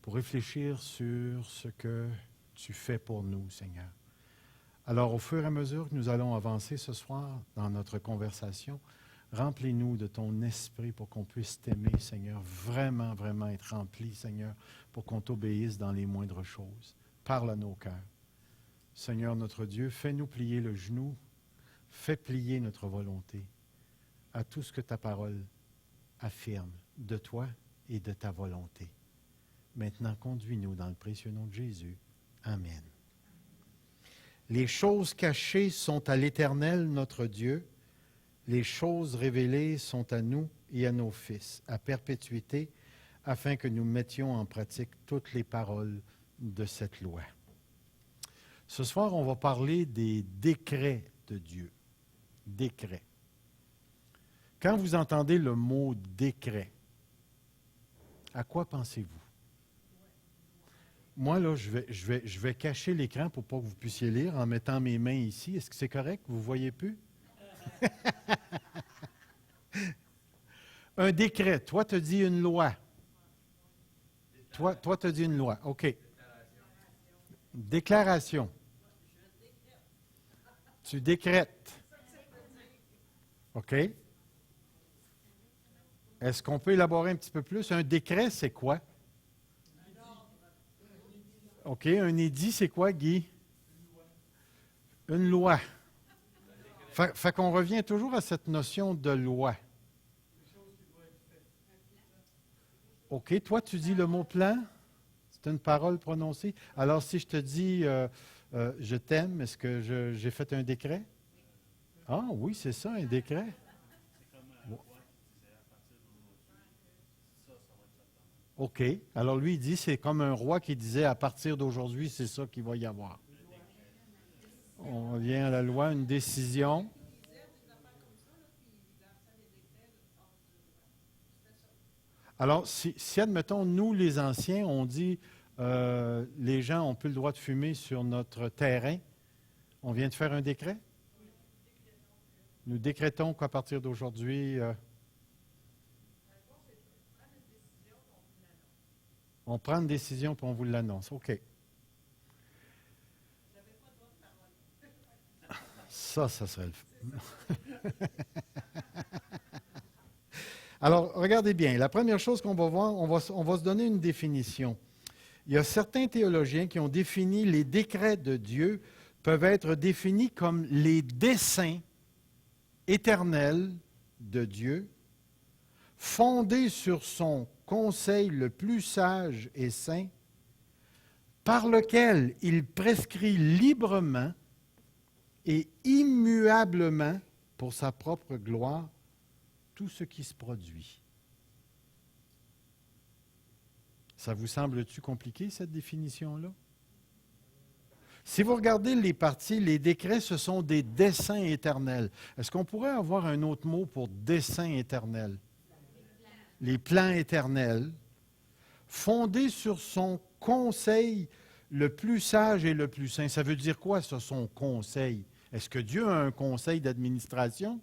pour réfléchir sur ce que tu fais pour nous, Seigneur. Alors, au fur et à mesure que nous allons avancer ce soir dans notre conversation, remplis-nous de ton esprit pour qu'on puisse t'aimer, Seigneur, vraiment, vraiment être remplis, Seigneur, pour qu'on t'obéisse dans les moindres choses. Parle à nos cœurs. Seigneur notre Dieu, fais-nous plier le genou, fais plier notre volonté à tout ce que ta parole affirme de toi et de ta volonté. Maintenant, conduis-nous dans le précieux nom de Jésus. Amen. Les choses cachées sont à l'Éternel, notre Dieu. Les choses révélées sont à nous et à nos fils, à perpétuité, afin que nous mettions en pratique toutes les paroles de cette loi. Ce soir, on va parler des décrets de Dieu. Décrets. Quand vous entendez le mot décret, à quoi pensez-vous? Moi, là, je vais cacher l'écran pour pas que vous puissiez lire en mettant mes mains ici. Est-ce que c'est correct? Vous ne voyez plus? Un décret. Toi, tu dis une loi. Toi, tu dis une loi. OK. Déclaration. Tu décrètes. OK. Est-ce qu'on peut élaborer un petit peu plus? Un décret, c'est quoi? OK. Un édit, c'est quoi, Guy? Une loi. Fait qu'on revient toujours à cette notion de loi. OK. Toi, tu dis le mot plan? C'est une parole prononcée. Alors, si je te dis je t'aime, est-ce que j'ai fait un décret? Ah oui, c'est ça, un décret. OK. Alors, lui, il dit, c'est comme un roi qui disait, à partir d'aujourd'hui, c'est ça qu'il va y avoir. On vient à la loi, une décision. Alors, si admettons, nous, les anciens, on dit, les gens n'ont plus le droit de fumer sur notre terrain, on vient de faire un décret? Nous décrétons qu'à partir d'aujourd'hui, on prend une décision et on vous l'annonce. OK. Ça serait le... Alors, regardez bien. La première chose qu'on va voir, on va se donner une définition. Il y a certains théologiens qui ont défini les décrets de Dieu peuvent être définis comme les desseins éternels de Dieu, fondés sur son conseil le plus sage et saint, par lequel il prescrit librement et immuablement pour sa propre gloire tout ce qui se produit. Ça vous semble-tu compliqué, cette définition-là? Si vous regardez les parties, les décrets, ce sont des desseins éternels. Est-ce qu'on pourrait avoir un autre mot pour dessein éternel? Les plans éternels, fondés sur son conseil le plus sage et le plus saint. Ça veut dire quoi, ça, son conseil? Est-ce que Dieu a un conseil d'administration?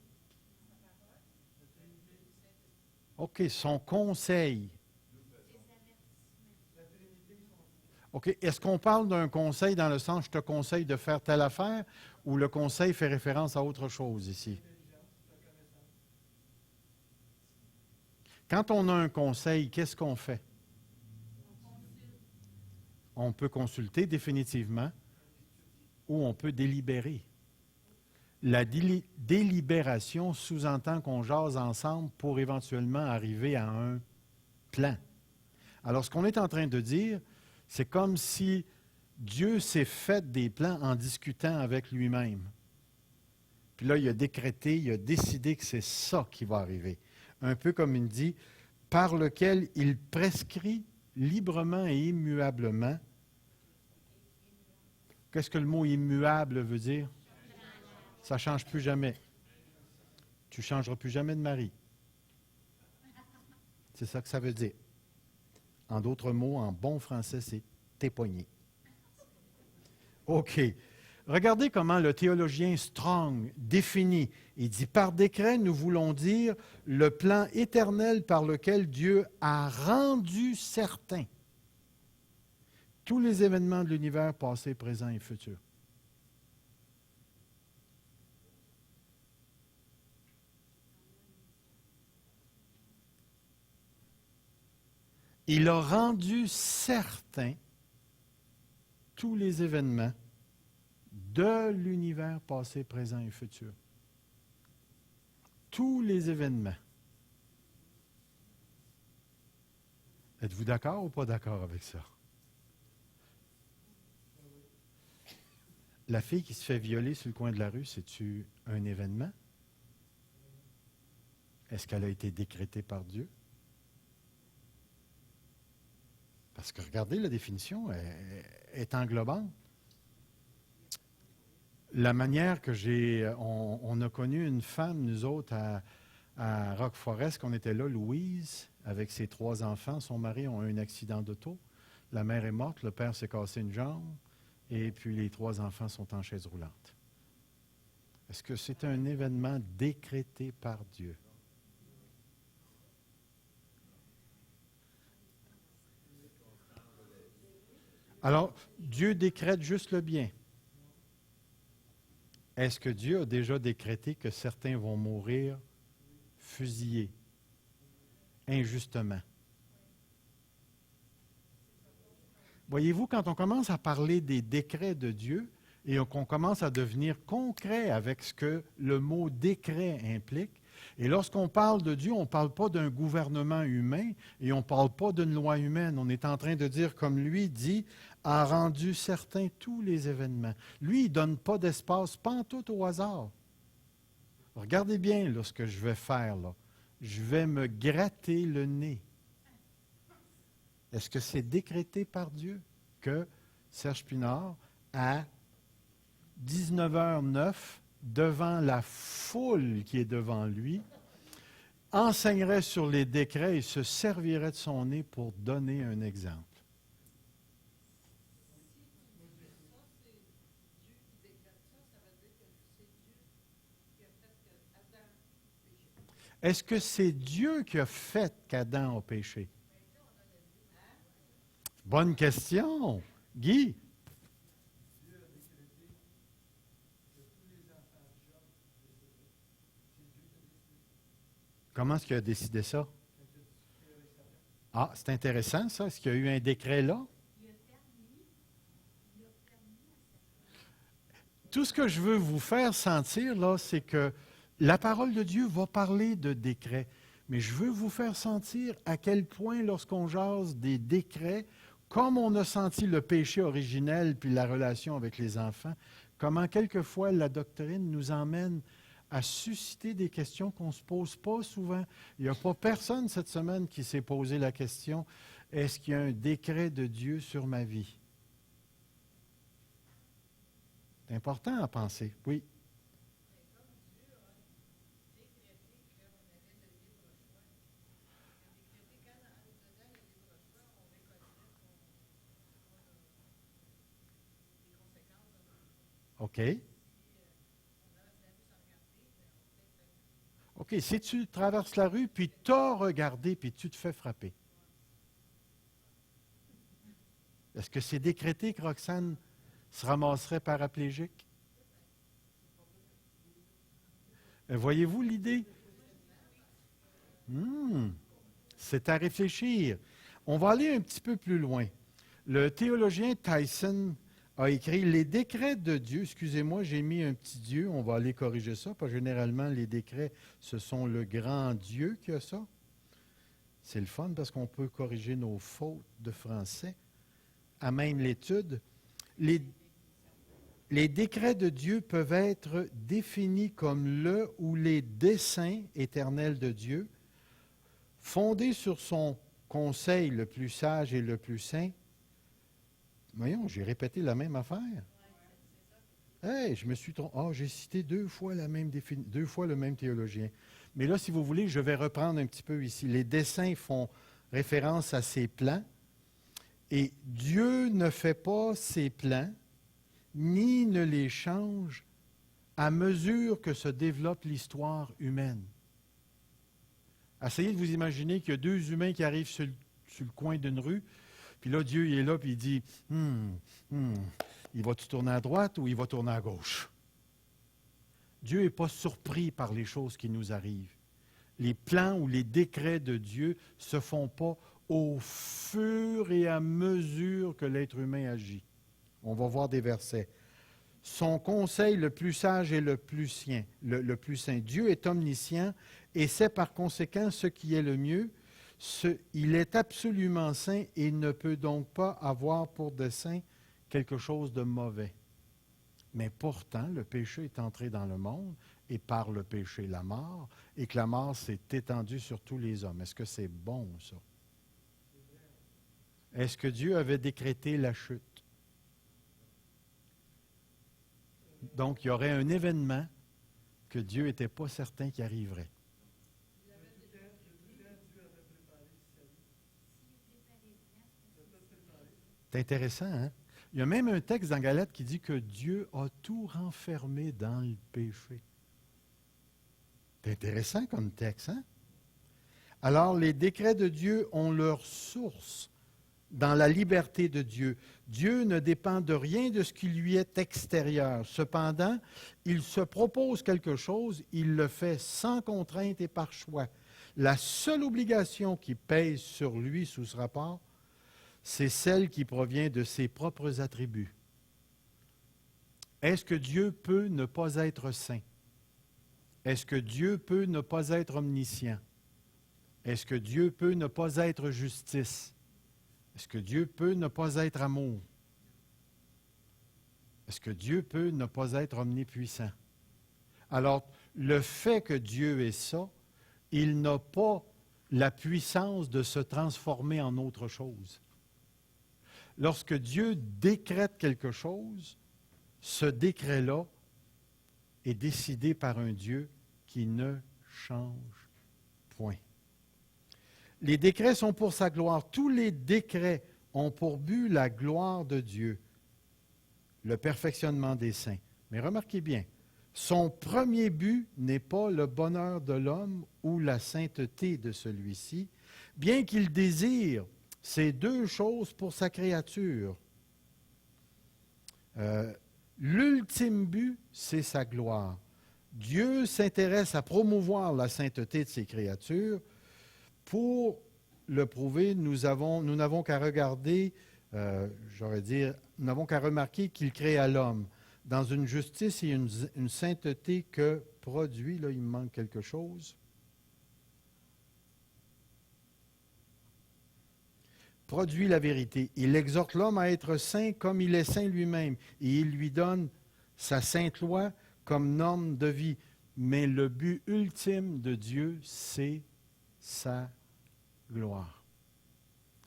OK, son conseil. OK, est-ce qu'on parle d'un conseil dans le sens « je te conseille de faire telle affaire » ou le conseil fait référence à autre chose ici? Quand on a un conseil, qu'est-ce qu'on fait? On peut consulter définitivement ou on peut délibérer. La délibération sous-entend qu'on jase ensemble pour éventuellement arriver à un plan. Alors, ce qu'on est en train de dire, c'est comme si Dieu s'est fait des plans en discutant avec lui-même. Puis là, il a décrété, il a décidé que c'est ça qui va arriver. Un peu comme il dit, par lequel il prescrit librement et immuablement. Qu'est-ce que le mot immuable veut dire? Ça ne change plus jamais. Tu ne changeras plus jamais de mari. C'est ça que ça veut dire. En d'autres mots, en bon français, c'est tes poignets. OK. Regardez comment le théologien Strong définit. Il dit, par décret, nous voulons dire le plan éternel par lequel Dieu a rendu certain Tous les événements de l'univers, passé, présent et futur. Il a rendu certains tous les événements de l'univers passé, présent et futur. Tous les événements. Êtes-vous d'accord ou pas d'accord avec ça? La fille qui se fait violer sur le coin de la rue, c'est-tu un événement? Est-ce qu'elle a été décrétée par Dieu? Parce que regardez, la définition est englobante. La manière que on a connu une femme, nous autres, à Rock Forest, qu'on était là, Louise, avec ses 3 enfants. Son mari a eu un accident d'auto. La mère est morte, le père s'est cassé une jambe, et puis les 3 enfants sont en chaise roulante. Est-ce que c'est un événement décrété par Dieu? Alors, Dieu décrète juste le bien. Est-ce que Dieu a déjà décrété que certains vont mourir fusillés, injustement? Voyez-vous, quand on commence à parler des décrets de Dieu et qu'on commence à devenir concret avec ce que le mot décret implique, et lorsqu'on parle de Dieu, on ne parle pas d'un gouvernement humain et on ne parle pas d'une loi humaine. On est en train de dire, comme lui dit, a rendu certains tous les événements. Lui, il ne donne pas d'espace, pantoute au hasard. Regardez bien là, ce que je vais faire. Là. Je vais me gratter le nez. Est-ce que c'est décrété par Dieu que Serge Pinard, à 19h09, devant la foule qui est devant lui, enseignerait sur les décrets et se servirait de son nez pour donner un exemple? Est-ce que c'est Dieu qui a fait qu'Adam a péché? Bonne question. Guy? Comment est-ce qu'il a décidé ça? Ah, c'est intéressant ça. Est-ce qu'il y a eu un décret là? Tout ce que je veux vous faire sentir là, c'est que la parole de Dieu va parler de décrets. Mais je veux vous faire sentir à quel point, lorsqu'on jase des décrets, comme on a senti le péché originel puis la relation avec les enfants, comment quelquefois la doctrine nous emmène à susciter des questions qu'on ne se pose pas souvent. Il n'y a pas personne cette semaine qui s'est posé la question, est-ce qu'il y a un décret de Dieu sur ma vie? C'est important à penser, oui. OK. OK, si tu traverses la rue, puis tu as regardé, puis tu te fais frapper, est-ce que c'est décrété que Roxane se ramasserait paraplégique? Voyez-vous l'idée? C'est à réfléchir. On va aller un petit peu plus loin. Le théologien Tyson a écrit les décrets de Dieu. Excusez-moi, j'ai mis un petit Dieu. On va aller corriger ça, parce que généralement, les décrets, ce sont le grand Dieu qui a ça. C'est le fun parce qu'on peut corriger nos fautes de français. Amène l'étude. Les décrets de Dieu peuvent être définis comme le ou les desseins éternels de Dieu, fondés sur son conseil le plus sage et le plus saint. Voyons, j'ai répété la même affaire. Hey, je me suis trompé. Ah, j'ai cité 2 fois le même théologien. Mais là, si vous voulez, je vais reprendre un petit peu ici. Les desseins font référence à ses plans. Et Dieu ne fait pas ses plans, ni ne les change à mesure que se développe l'histoire humaine. Essayez de vous imaginer qu'il y a 2 humains qui arrivent sur le coin d'une rue, Puis là, Dieu, il est là, puis il dit, il va-tu tourner à droite ou il va tourner à gauche? Dieu n'est pas surpris par les choses qui nous arrivent. Les plans ou les décrets de Dieu ne se font pas au fur et à mesure que l'être humain agit. On va voir des versets. Son conseil le plus sage et le plus saint. Dieu est omniscient et sait par conséquent ce qui est le mieux. Il est absolument saint et ne peut donc pas avoir pour dessein quelque chose de mauvais. Mais pourtant, le péché est entré dans le monde et par le péché, la mort, et que la mort s'est étendue sur tous les hommes. Est-ce que c'est bon, ça? Est-ce que Dieu avait décrété la chute? Donc, il y aurait un événement que Dieu n'était pas certain qu'il arriverait. C'est intéressant, hein? Il y a même un texte dans Galates qui dit que Dieu a tout renfermé dans le péché. C'est intéressant comme texte, hein? Alors, les décrets de Dieu ont leur source dans la liberté de Dieu. Dieu ne dépend de rien de ce qui lui est extérieur. Cependant, il se propose quelque chose, il le fait sans contrainte et par choix. La seule obligation qui pèse sur lui sous ce rapport, c'est celle qui provient de ses propres attributs. Est-ce que Dieu peut ne pas être saint? Est-ce que Dieu peut ne pas être omniscient? Est-ce que Dieu peut ne pas être justice? Est-ce que Dieu peut ne pas être amour? Est-ce que Dieu peut ne pas être omnipuissant? Alors, le fait que Dieu est ça, il n'a pas la puissance de se transformer en autre chose. Lorsque Dieu décrète quelque chose, ce décret-là est décidé par un Dieu qui ne change point. Les décrets sont pour sa gloire. Tous les décrets ont pour but la gloire de Dieu, le perfectionnement des saints. Mais remarquez bien, son premier but n'est pas le bonheur de l'homme ou la sainteté de celui-ci, bien qu'il désire ces deux choses pour sa créature. L'ultime but, c'est sa gloire. Dieu s'intéresse à promouvoir la sainteté de ses créatures. Pour le prouver, nous n'avons qu'à regarder, nous n'avons qu'à remarquer qu'il créa l'homme dans une justice et une sainteté que produit, là il me manque quelque chose, produit la vérité. Il exhorte l'homme à être saint comme il est saint lui-même et il lui donne sa sainte loi comme norme de vie. Mais le but ultime de Dieu, c'est sa gloire.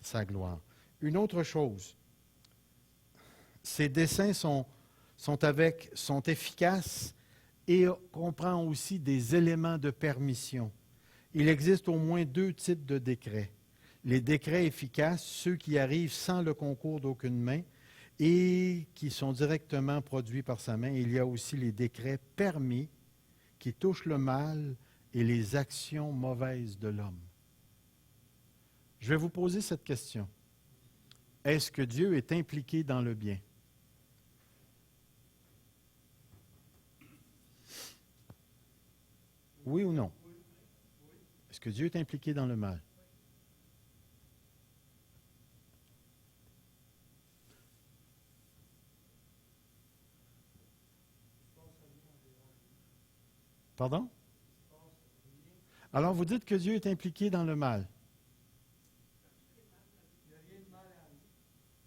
Sa gloire. Une autre chose, ses desseins sont efficaces et comprend aussi des éléments de permission. Il existe au moins deux types de décrets. Les décrets efficaces, ceux qui arrivent sans le concours d'aucune main et qui sont directement produits par sa main. Il y a aussi les décrets permis qui touchent le mal et les actions mauvaises de l'homme. Je vais vous poser cette question. Est-ce que Dieu est impliqué dans le bien? Oui ou non? Est-ce que Dieu est impliqué dans le mal? Pardon? Alors vous dites que Dieu est impliqué dans le mal.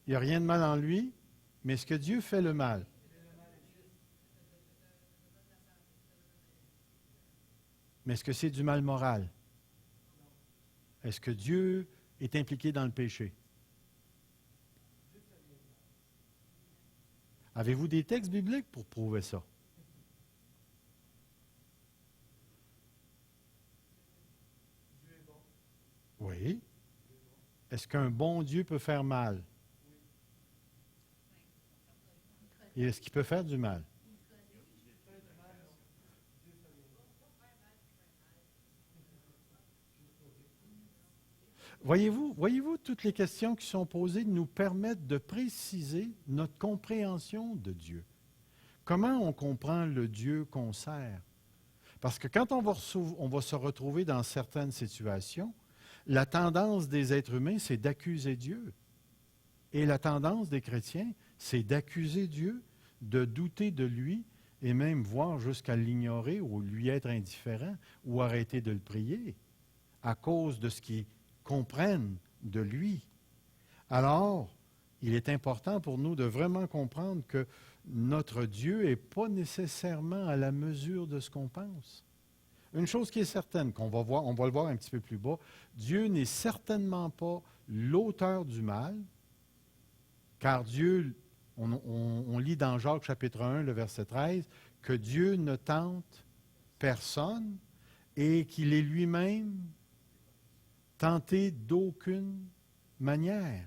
Il n'y a rien de mal en lui, mais est-ce que Dieu fait le mal? Mais est-ce que c'est du mal moral? Est-ce que Dieu est impliqué dans le péché? Avez-vous des textes bibliques pour prouver ça? Oui. Est-ce qu'un bon Dieu peut faire mal? Et est-ce qu'il peut faire du mal? Voyez-vous, toutes les questions qui sont posées nous permettent de préciser notre compréhension de Dieu. Comment on comprend le Dieu qu'on sert? Parce que quand on va se retrouver dans certaines situations, la tendance des êtres humains, c'est d'accuser Dieu. Et la tendance des chrétiens, c'est d'accuser Dieu, de douter de lui et même voire jusqu'à l'ignorer ou lui être indifférent ou arrêter de le prier à cause de ce qu'ils comprennent de lui. Alors, il est important pour nous de vraiment comprendre que notre Dieu n'est pas nécessairement à la mesure de ce qu'on pense. Une chose qui est certaine, qu'on va voir, on va le voir un petit peu plus bas, Dieu n'est certainement pas l'auteur du mal, car Dieu, on lit dans Jacques chapitre 1, le verset 13, que Dieu ne tente personne et qu'il est lui-même tenté d'aucune manière.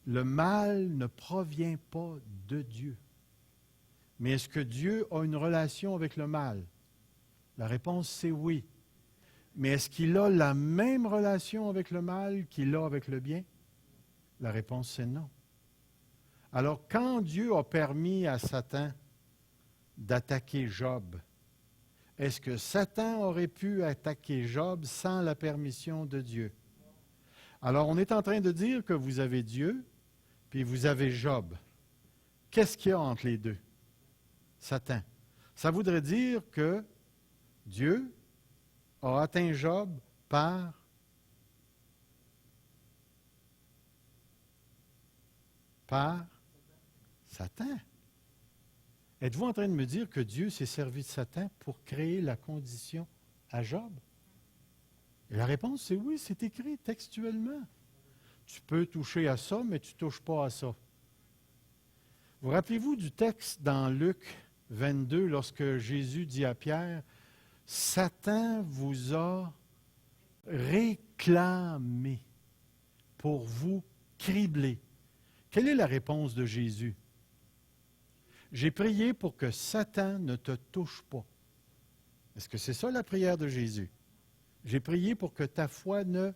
Le mal ne provient pas de Dieu. Mais est-ce que Dieu a une relation avec le mal? La réponse, c'est oui. Mais est-ce qu'il a la même relation avec le mal qu'il a avec le bien? La réponse, c'est non. Alors, quand Dieu a permis à Satan d'attaquer Job, est-ce que Satan aurait pu attaquer Job sans la permission de Dieu? Alors, on est en train de dire que vous avez Dieu, puis vous avez Job. Qu'est-ce qu'il y a entre les deux? Satan. Ça voudrait dire que Dieu a atteint Job par Satan. Êtes-vous en train de me dire que Dieu s'est servi de Satan pour créer la condition à Job? Et la réponse, c'est oui, c'est écrit textuellement. Tu peux toucher à ça, mais tu ne touches pas à ça. Vous rappelez-vous du texte dans Luc 22, lorsque Jésus dit à Pierre, « Satan vous a réclamé pour vous cribler. » Quelle est la réponse de Jésus? « J'ai prié pour que Satan ne te touche pas. » Est-ce que c'est ça la prière de Jésus? J'ai prié pour que ta foi ne...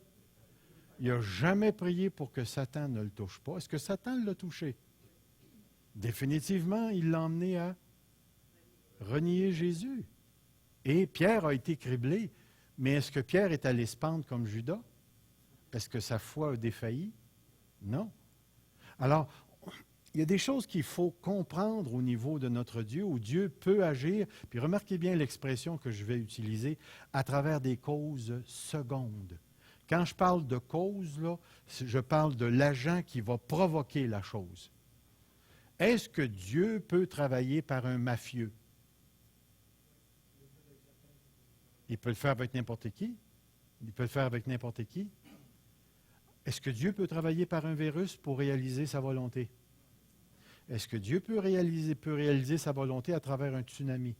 Il n'a jamais prié pour que Satan ne le touche pas. Est-ce que Satan l'a touché? Définitivement, il l'a emmené à renier Jésus. Et Pierre a été criblé. Mais est-ce que Pierre est allé se pendre comme Judas? Est-ce que sa foi a défailli? Non. Alors, il y a des choses qu'il faut comprendre au niveau de notre Dieu, où Dieu peut agir. Puis remarquez bien l'expression que je vais utiliser, à travers des causes secondes. Quand je parle de cause, là, je parle de l'agent qui va provoquer la chose. Est-ce que Dieu peut travailler par un mafieux? Il peut le faire avec n'importe qui. Il peut le faire avec n'importe qui. Est-ce que Dieu peut travailler par un virus pour réaliser sa volonté? Est-ce que Dieu peut réaliser sa volonté à travers un tsunami?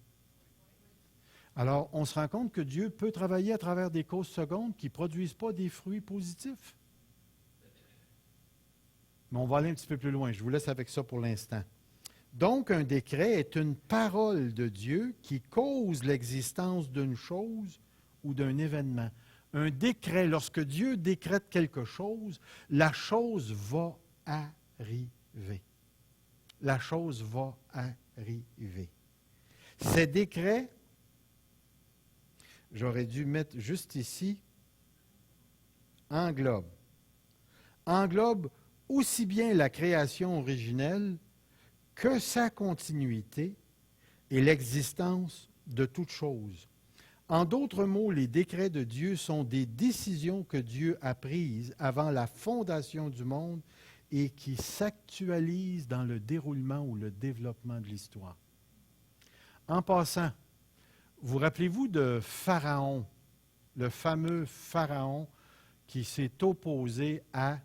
Alors, on se rend compte que Dieu peut travailler à travers des causes secondes qui ne produisent pas des fruits positifs. Mais on va aller un petit peu plus loin. Je vous laisse avec ça pour l'instant. Donc, un décret est une parole de Dieu qui cause l'existence d'une chose ou d'un événement. Un décret, lorsque Dieu décrète quelque chose, la chose va arriver. La chose va arriver. Ces décrets, j'aurais dû mettre juste ici, englobe aussi bien la création originelle que sa continuité et l'existence de toute chose. En d'autres mots, les décrets de Dieu sont des décisions que Dieu a prises avant la fondation du monde et qui s'actualisent dans le déroulement ou le développement de l'histoire. En passant, vous rappelez-vous de Pharaon, le fameux Pharaon qui s'est opposé à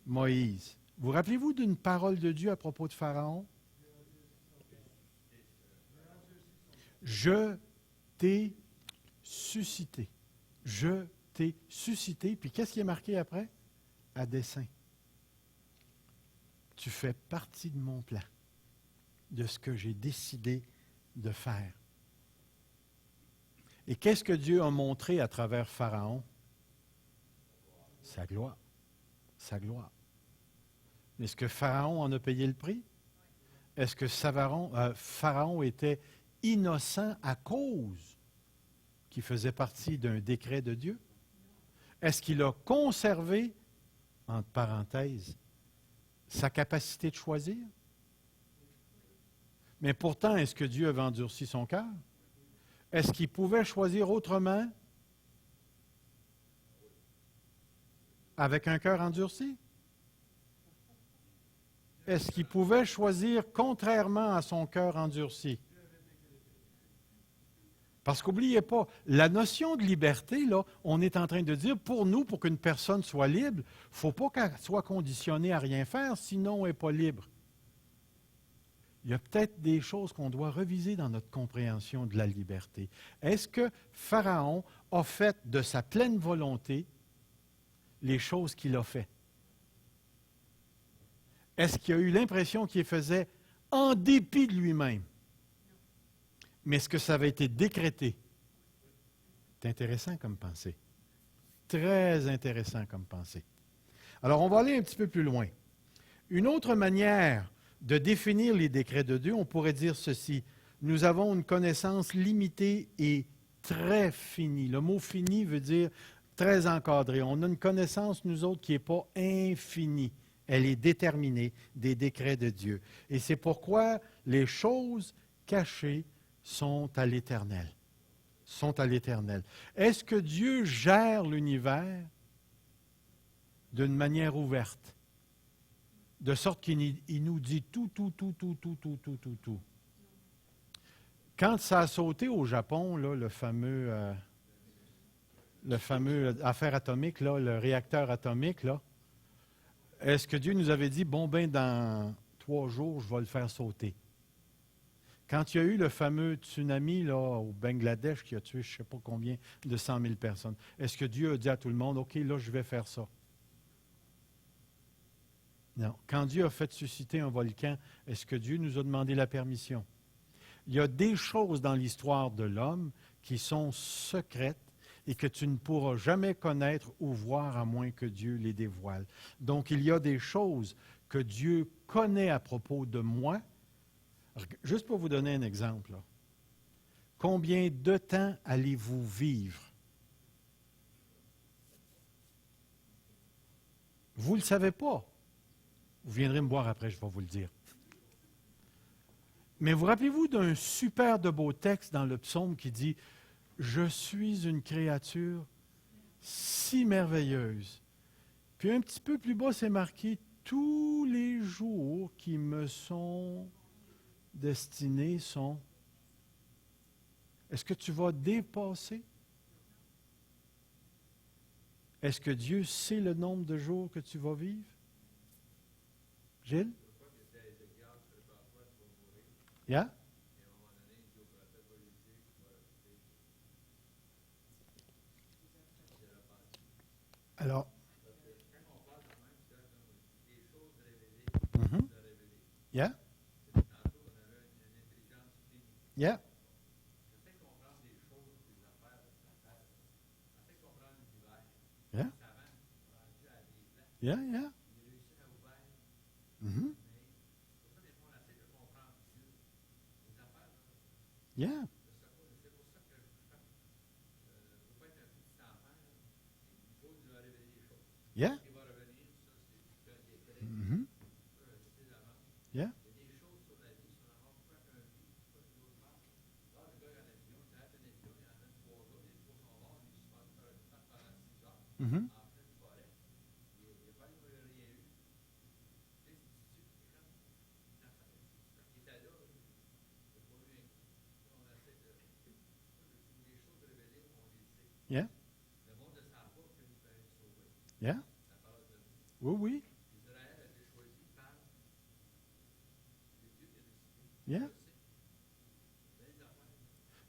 Moïse. Vous rappelez-vous d'une parole de Dieu à propos de Pharaon? Je t'ai suscité. Je t'ai suscité. Puis qu'est-ce qui est marqué après? À dessein. Tu fais partie de mon plan, de ce que j'ai décidé de faire. Et qu'est-ce que Dieu a montré à travers Pharaon? Sa gloire. Sa gloire. Est-ce que Pharaon en a payé le prix? Est-ce que Pharaon était innocent à cause qu'il faisait partie d'un décret de Dieu? Est-ce qu'il a conservé, entre parenthèses, sa capacité de choisir? Mais pourtant, est-ce que Dieu avait endurci son cœur? Est-ce qu'il pouvait choisir autrement avec un cœur endurci? Est-ce qu'il pouvait choisir contrairement à son cœur endurci? Parce qu'oubliez pas, la notion de liberté, là, on est en train de dire, pour nous, pour qu'une personne soit libre, il ne faut pas qu'elle soit conditionnée à rien faire, sinon elle n'est pas libre. Il y a peut-être des choses qu'on doit reviser dans notre compréhension de la liberté. Est-ce que Pharaon a fait de sa pleine volonté les choses qu'il a fait? Est-ce qu'il a eu l'impression qu'il les faisait en dépit de lui-même? Mais est-ce que ça avait été décrété? C'est intéressant comme pensée. Très intéressant comme pensée. Alors, on va aller un petit peu plus loin. Une autre manière de définir les décrets de Dieu, on pourrait dire ceci. Nous avons une connaissance limitée et très finie. Le mot fini veut dire très encadré. On a une connaissance, nous autres, qui n'est pas infinie. Elle est déterminée des décrets de Dieu. Et c'est pourquoi les choses cachées sont à l'Éternel. Sont à l'Éternel. Est-ce que Dieu gère l'univers d'une manière ouverte? De sorte qu'il nous dit tout. Quand ça a sauté au Japon, là, le fameux affaire atomique, là, le réacteur atomique, là, est-ce que Dieu nous avait dit, bon, ben, dans 3 jours, je vais le faire sauter? Quand il y a eu le fameux tsunami là, au Bangladesh qui a tué je ne sais pas combien de 100 000 personnes, est-ce que Dieu a dit à tout le monde, OK, là, je vais faire ça? Non. Quand Dieu a fait susciter un volcan, est-ce que Dieu nous a demandé la permission? Il y a des choses dans l'histoire de l'homme qui sont secrètes et que tu ne pourras jamais connaître ou voir à moins que Dieu les dévoile. Donc, il y a des choses que Dieu connaît à propos de moi. Juste pour vous donner un exemple, là. Combien de temps allez-vous vivre? Vous ne le savez pas. Vous viendrez me voir après, je vais vous le dire. Mais vous rappelez-vous d'un super de beau texte dans le psaume qui dit « Je suis une créature si merveilleuse. » Puis un petit peu plus bas, c'est marqué « Tous les jours qui me sont destinés sont... » Est-ce que tu vas dépasser? Est-ce que Dieu sait le nombre de jours que tu vas vivre? Gilles? Yeah? Alors, yeah? Yeah? Yeah? Yeah, yeah. Mm-hmm. Yeah. Yeah. Mm-hmm. Yeah. Mm-hmm. Yeah. Yeah. Oui, oui. Yeah.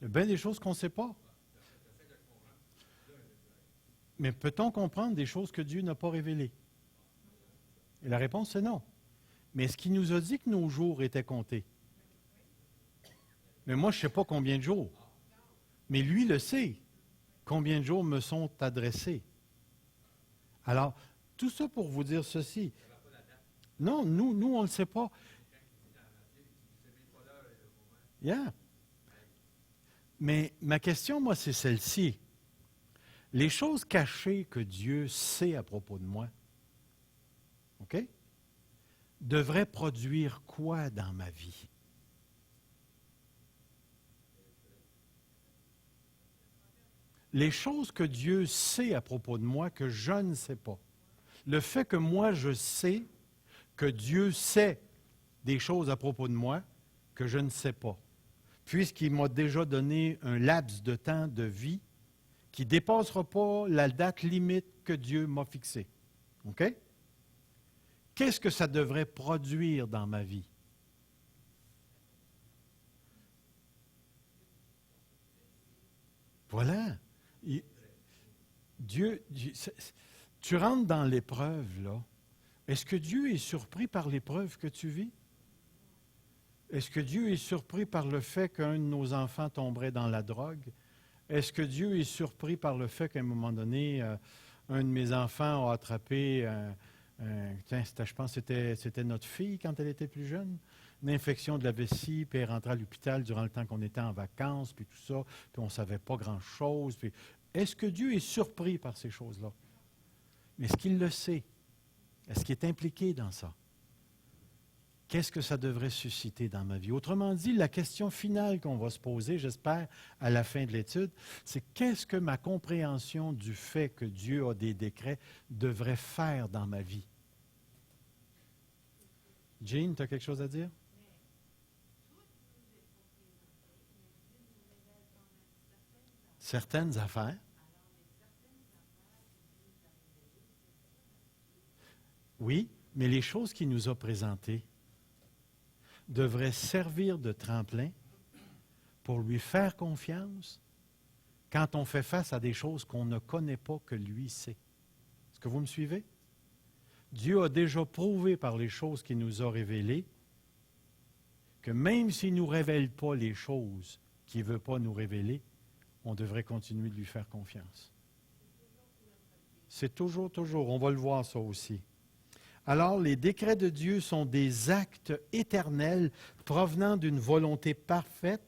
Il y a bien des choses qu'on ne sait pas. Mais peut-on comprendre des choses que Dieu n'a pas révélées? Et la réponse, c'est non. Mais est-ce qu'il nous a dit que nos jours étaient comptés? Mais moi, je ne sais pas combien de jours. Mais lui le sait. Combien de jours me sont adressés? Alors, tout ça pour vous dire ceci. Non, nous on ne le sait pas. Yeah. Mais ma question, moi, c'est celle-ci. Les choses cachées que Dieu sait à propos de moi, OK, devraient produire quoi dans ma vie? Les choses que Dieu sait à propos de moi que je ne sais pas. Le fait que moi, je sais que Dieu sait des choses à propos de moi que je ne sais pas, puisqu'il m'a déjà donné un laps de temps de vie qui ne dépassera pas la date limite que Dieu m'a fixée. OK? Qu'est-ce que ça devrait produire dans ma vie? Voilà. Dieu, tu rentres dans l'épreuve, là. Est-ce que Dieu est surpris par l'épreuve que tu vis? Est-ce que Dieu est surpris par le fait qu'un de nos enfants tomberait dans la drogue? Est-ce que Dieu est surpris par le fait qu'à un moment donné, un de mes enfants a attrapé, je pense que c'était notre fille quand elle était plus jeune, une infection de la vessie, puis elle est rentrée à l'hôpital durant le temps qu'on était en vacances, puis tout ça, puis on ne savait pas grand-chose. Est-ce que Dieu est surpris par ces choses-là? Est-ce qu'il le sait? Est-ce qu'il est impliqué dans ça? Qu'est-ce que ça devrait susciter dans ma vie? Autrement dit, la question finale qu'on va se poser, j'espère, à la fin de l'étude, c'est qu'est-ce que ma compréhension du fait que Dieu a des décrets devrait faire dans ma vie? Jean, tu as quelque chose à dire? Certaines affaires. Oui, mais les choses qu'il nous a présentées devraient servir de tremplin pour lui faire confiance quand on fait face à des choses qu'on ne connaît pas que lui sait. Est-ce que vous me suivez? Dieu a déjà prouvé par les choses qu'il nous a révélées que même s'il ne nous révèle pas les choses qu'il ne veut pas nous révéler, on devrait continuer de lui faire confiance. C'est toujours, on va le voir ça aussi. Alors, les décrets de Dieu sont des actes éternels provenant d'une volonté parfaite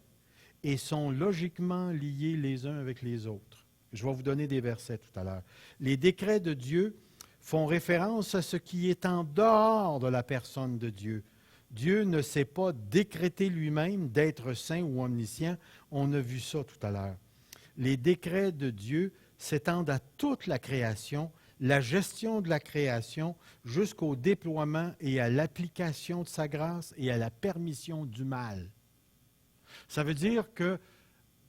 et sont logiquement liés les uns avec les autres. Je vais vous donner des versets tout à l'heure. Les décrets de Dieu font référence à ce qui est en dehors de la personne de Dieu. Dieu ne s'est pas décrété lui-même d'être saint ou omniscient. On a vu ça tout à l'heure. Les décrets de Dieu s'étendent à toute la création, la gestion de la création jusqu'au déploiement et à l'application de sa grâce et à la permission du mal. Ça veut dire que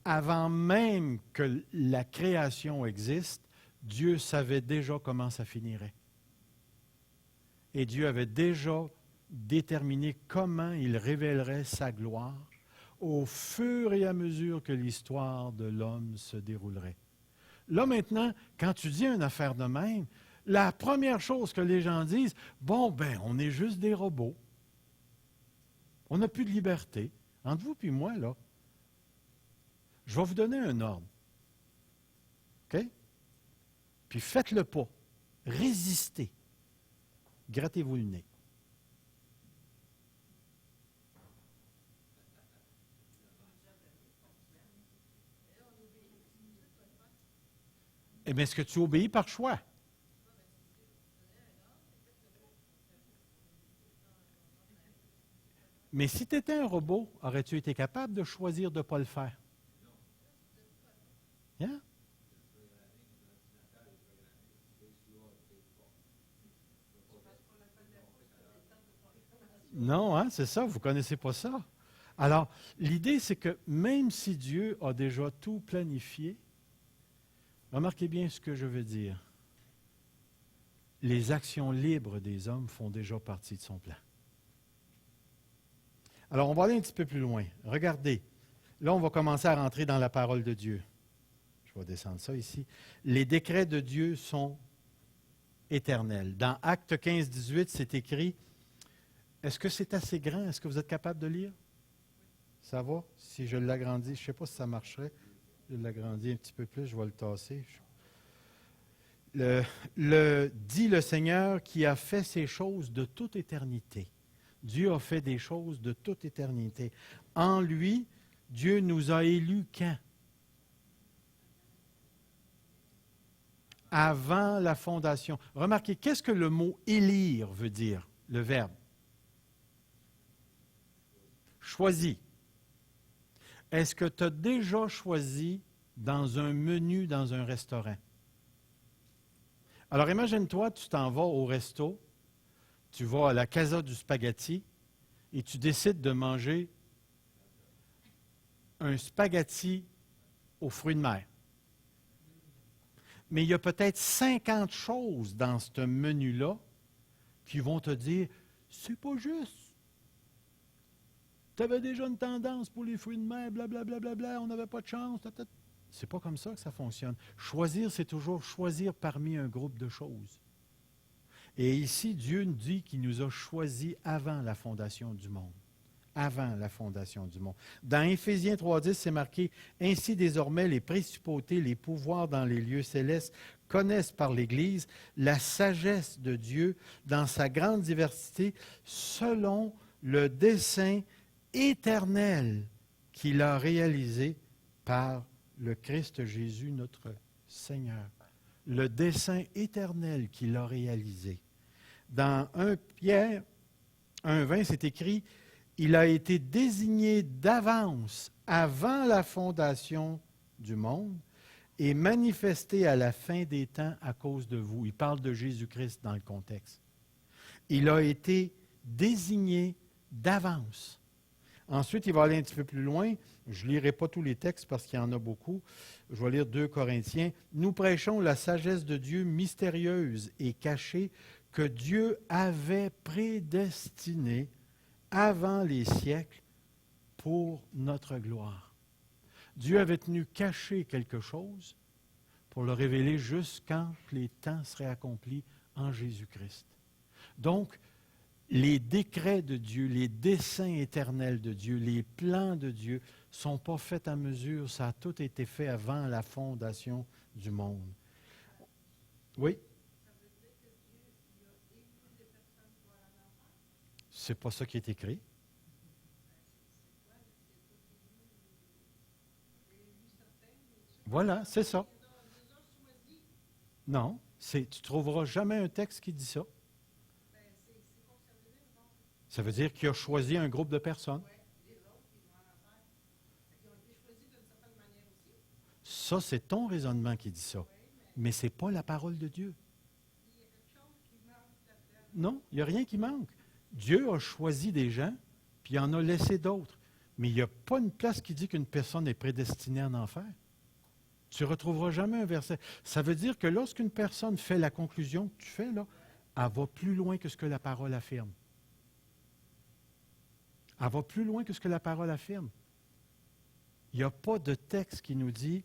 avant même que la création existe, Dieu savait déjà comment ça finirait. Et Dieu avait déjà déterminé comment il révélerait sa gloire au fur et à mesure que l'histoire de l'homme se déroulerait. Là maintenant, quand tu dis une affaire de même, la première chose que les gens disent, on est juste des robots. On n'a plus de liberté. Entre vous et moi, là, je vais vous donner un ordre. OK? Puis faites-le pas. Résistez. Grattez-vous le nez. Eh bien, est-ce que tu obéis par choix? Mais si tu étais un robot, aurais-tu été capable de choisir de ne pas le faire? Yeah? Non, hein, c'est ça, vous ne connaissez pas ça. Alors, l'idée, c'est que même si Dieu a déjà tout planifié, remarquez bien ce que je veux dire. Les actions libres des hommes font déjà partie de son plan. Alors, on va aller un petit peu plus loin. Regardez. Là, on va commencer à rentrer dans la parole de Dieu. Je vais descendre ça ici. Les décrets de Dieu sont éternels. Dans Actes 15, 18, c'est écrit, est-ce que c'est assez grand? Est-ce que vous êtes capable de lire? Ça va? Si je l'agrandis, je ne sais pas si ça marcherait. Je l'agrandis un petit peu plus, je vais le tasser. dit le Seigneur qui a fait ces choses de toute éternité. Dieu a fait des choses de toute éternité. En lui, Dieu nous a élus quand? Avant la fondation. Remarquez, qu'est-ce que le mot « élire » veut dire, le verbe? Choisi. Est-ce que tu as déjà choisi dans un menu dans un restaurant? Alors imagine-toi, tu t'en vas au resto, tu vas à la Casa du Spaghetti et tu décides de manger un spaghetti aux fruits de mer. Mais il y a peut-être 50 choses dans ce menu-là qui vont te dire « c'est pas juste. Tu avais déjà une tendance pour les fruits de mer, blablabla, bla, bla, bla, on n'avait pas de chance. » C'est pas comme ça que ça fonctionne. Choisir, c'est toujours choisir parmi un groupe de choses. Et ici, Dieu nous dit qu'il nous a choisis avant la fondation du monde. Avant la fondation du monde. Dans Éphésiens 3,10, c'est marqué « Ainsi désormais les principautés, les pouvoirs dans les lieux célestes connaissent par l'Église la sagesse de Dieu dans sa grande diversité selon le dessein éternel qu'il a réalisé par le Christ Jésus, notre Seigneur. » Le dessein éternel qu'il a réalisé. Dans 1 Pierre 1,20, c'est écrit « Il a été désigné d'avance, avant la fondation du monde, et manifesté à la fin des temps à cause de vous. » Il parle de Jésus-Christ dans le contexte. Il a été désigné d'avance. Ensuite, il va aller un petit peu plus loin. Je ne lirai pas tous les textes parce qu'il y en a beaucoup. Je vais lire 2 Corinthiens. « Nous prêchons la sagesse de Dieu mystérieuse et cachée que Dieu avait prédestinée avant les siècles pour notre gloire. » Dieu avait tenu caché quelque chose pour le révéler juste quand les temps seraient accomplis en Jésus-Christ. Donc, les décrets de Dieu, les desseins éternels de Dieu, les plans de Dieu ne sont pas faits à mesure. Ça a tout été fait avant la fondation du monde. Oui? C'est pas ça qui est écrit. Voilà, c'est ça. Non, tu ne trouveras jamais un texte qui dit ça. Ça veut dire qu'il a choisi un groupe de personnes. Ça, c'est ton raisonnement qui dit ça. Mais ce n'est pas la parole de Dieu. Non, il n'y a rien qui manque. Dieu a choisi des gens, puis il en a laissé d'autres. Mais il n'y a pas une place qui dit qu'une personne est prédestinée en enfer. Tu ne retrouveras jamais un verset. Ça veut dire que lorsqu'une personne fait la conclusion que tu fais, là, elle va plus loin que ce que la parole affirme. Elle va plus loin que ce que la parole affirme. Il n'y a pas de texte qui nous dit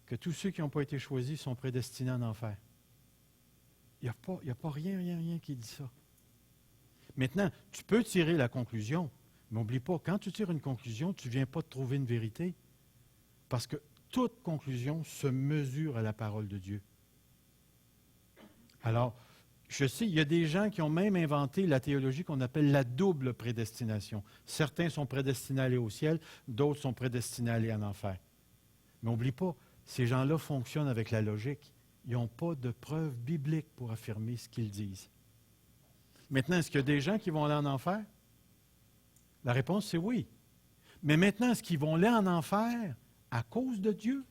que tous ceux qui n'ont pas été choisis sont prédestinés en enfer. Il n'y a pas rien qui dit ça. Maintenant, tu peux tirer la conclusion, mais n'oublie pas, quand tu tires une conclusion, tu ne viens pas de trouver une vérité. Parce que toute conclusion se mesure à la parole de Dieu. Alors, je sais, il y a des gens qui ont même inventé la théologie qu'on appelle la double prédestination. Certains sont prédestinés à aller au ciel, d'autres sont prédestinés à aller en enfer. Mais n'oublie pas, ces gens-là fonctionnent avec la logique. Ils n'ont pas de preuves bibliques pour affirmer ce qu'ils disent. Maintenant, est-ce qu'il y a des gens qui vont aller en enfer? La réponse, c'est oui. Mais maintenant, est-ce qu'ils vont aller en enfer à cause de Dieu?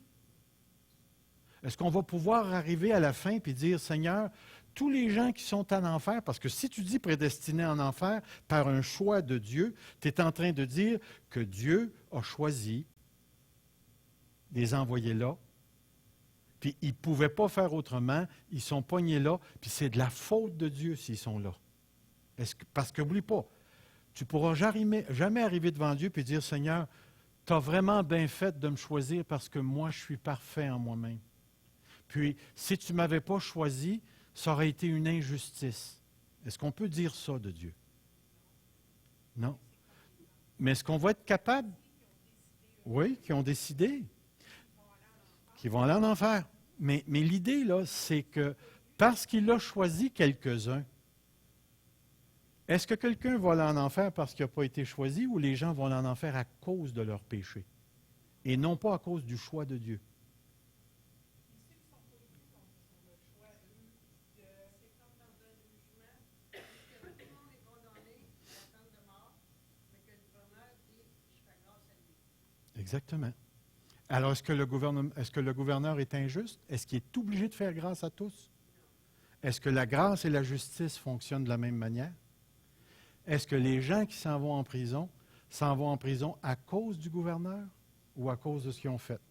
Est-ce qu'on va pouvoir arriver à la fin et dire, Seigneur, tous les gens qui sont en enfer, parce que si tu dis prédestinés en enfer par un choix de Dieu, tu es en train de dire que Dieu a choisi de les envoyer là, puis ils ne pouvaient pas faire autrement, ils sont pognés là, puis c'est de la faute de Dieu s'ils sont là. Parce que, n'oublie pas, tu ne pourras jamais arriver devant Dieu et dire, Seigneur, tu as vraiment bien fait de me choisir parce que moi, je suis parfait en moi-même. Puis, si tu ne m'avais pas choisi, ça aurait été une injustice. Est-ce qu'on peut dire ça de Dieu? Non. Mais est-ce qu'on va être capable? Oui, qui ont décidé. Qui vont aller en enfer. Mais l'idée, là, c'est que parce qu'il a choisi quelques-uns, est-ce que quelqu'un va aller en enfer parce qu'il n'a pas été choisi ou les gens vont aller en enfer à cause de leur péché et non pas à cause du choix de Dieu? Exactement. Alors, est-ce que le gouverneur est injuste? Est-ce qu'il est obligé de faire grâce à tous? Est-ce que la grâce et la justice fonctionnent de la même manière? Est-ce que les gens qui s'en vont en prison à cause du gouverneur ou à cause de ce qu'ils ont fait?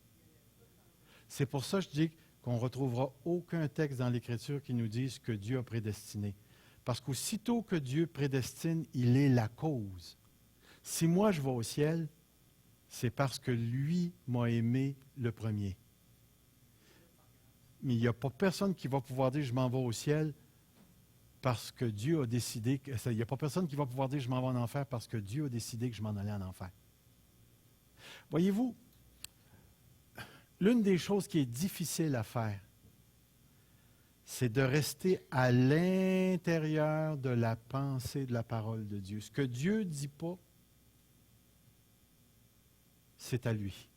C'est pour ça que je dis qu'on ne retrouvera aucun texte dans l'Écriture qui nous dise que Dieu a prédestiné. Parce qu'aussitôt que Dieu prédestine, il est la cause. Si moi je vais au ciel, c'est parce que lui m'a aimé le premier. Mais il n'y a pas personne qui va pouvoir dire « je m'en vais au ciel » parce que Dieu a décidé, il n'y a pas personne qui va pouvoir dire « je m'en vais en enfer » parce que Dieu a décidé que je m'en allais en enfer. Voyez-vous, l'une des choses qui est difficile à faire, c'est de rester à l'intérieur de la pensée de la parole de Dieu. Ce que Dieu ne dit pas, c'est à lui.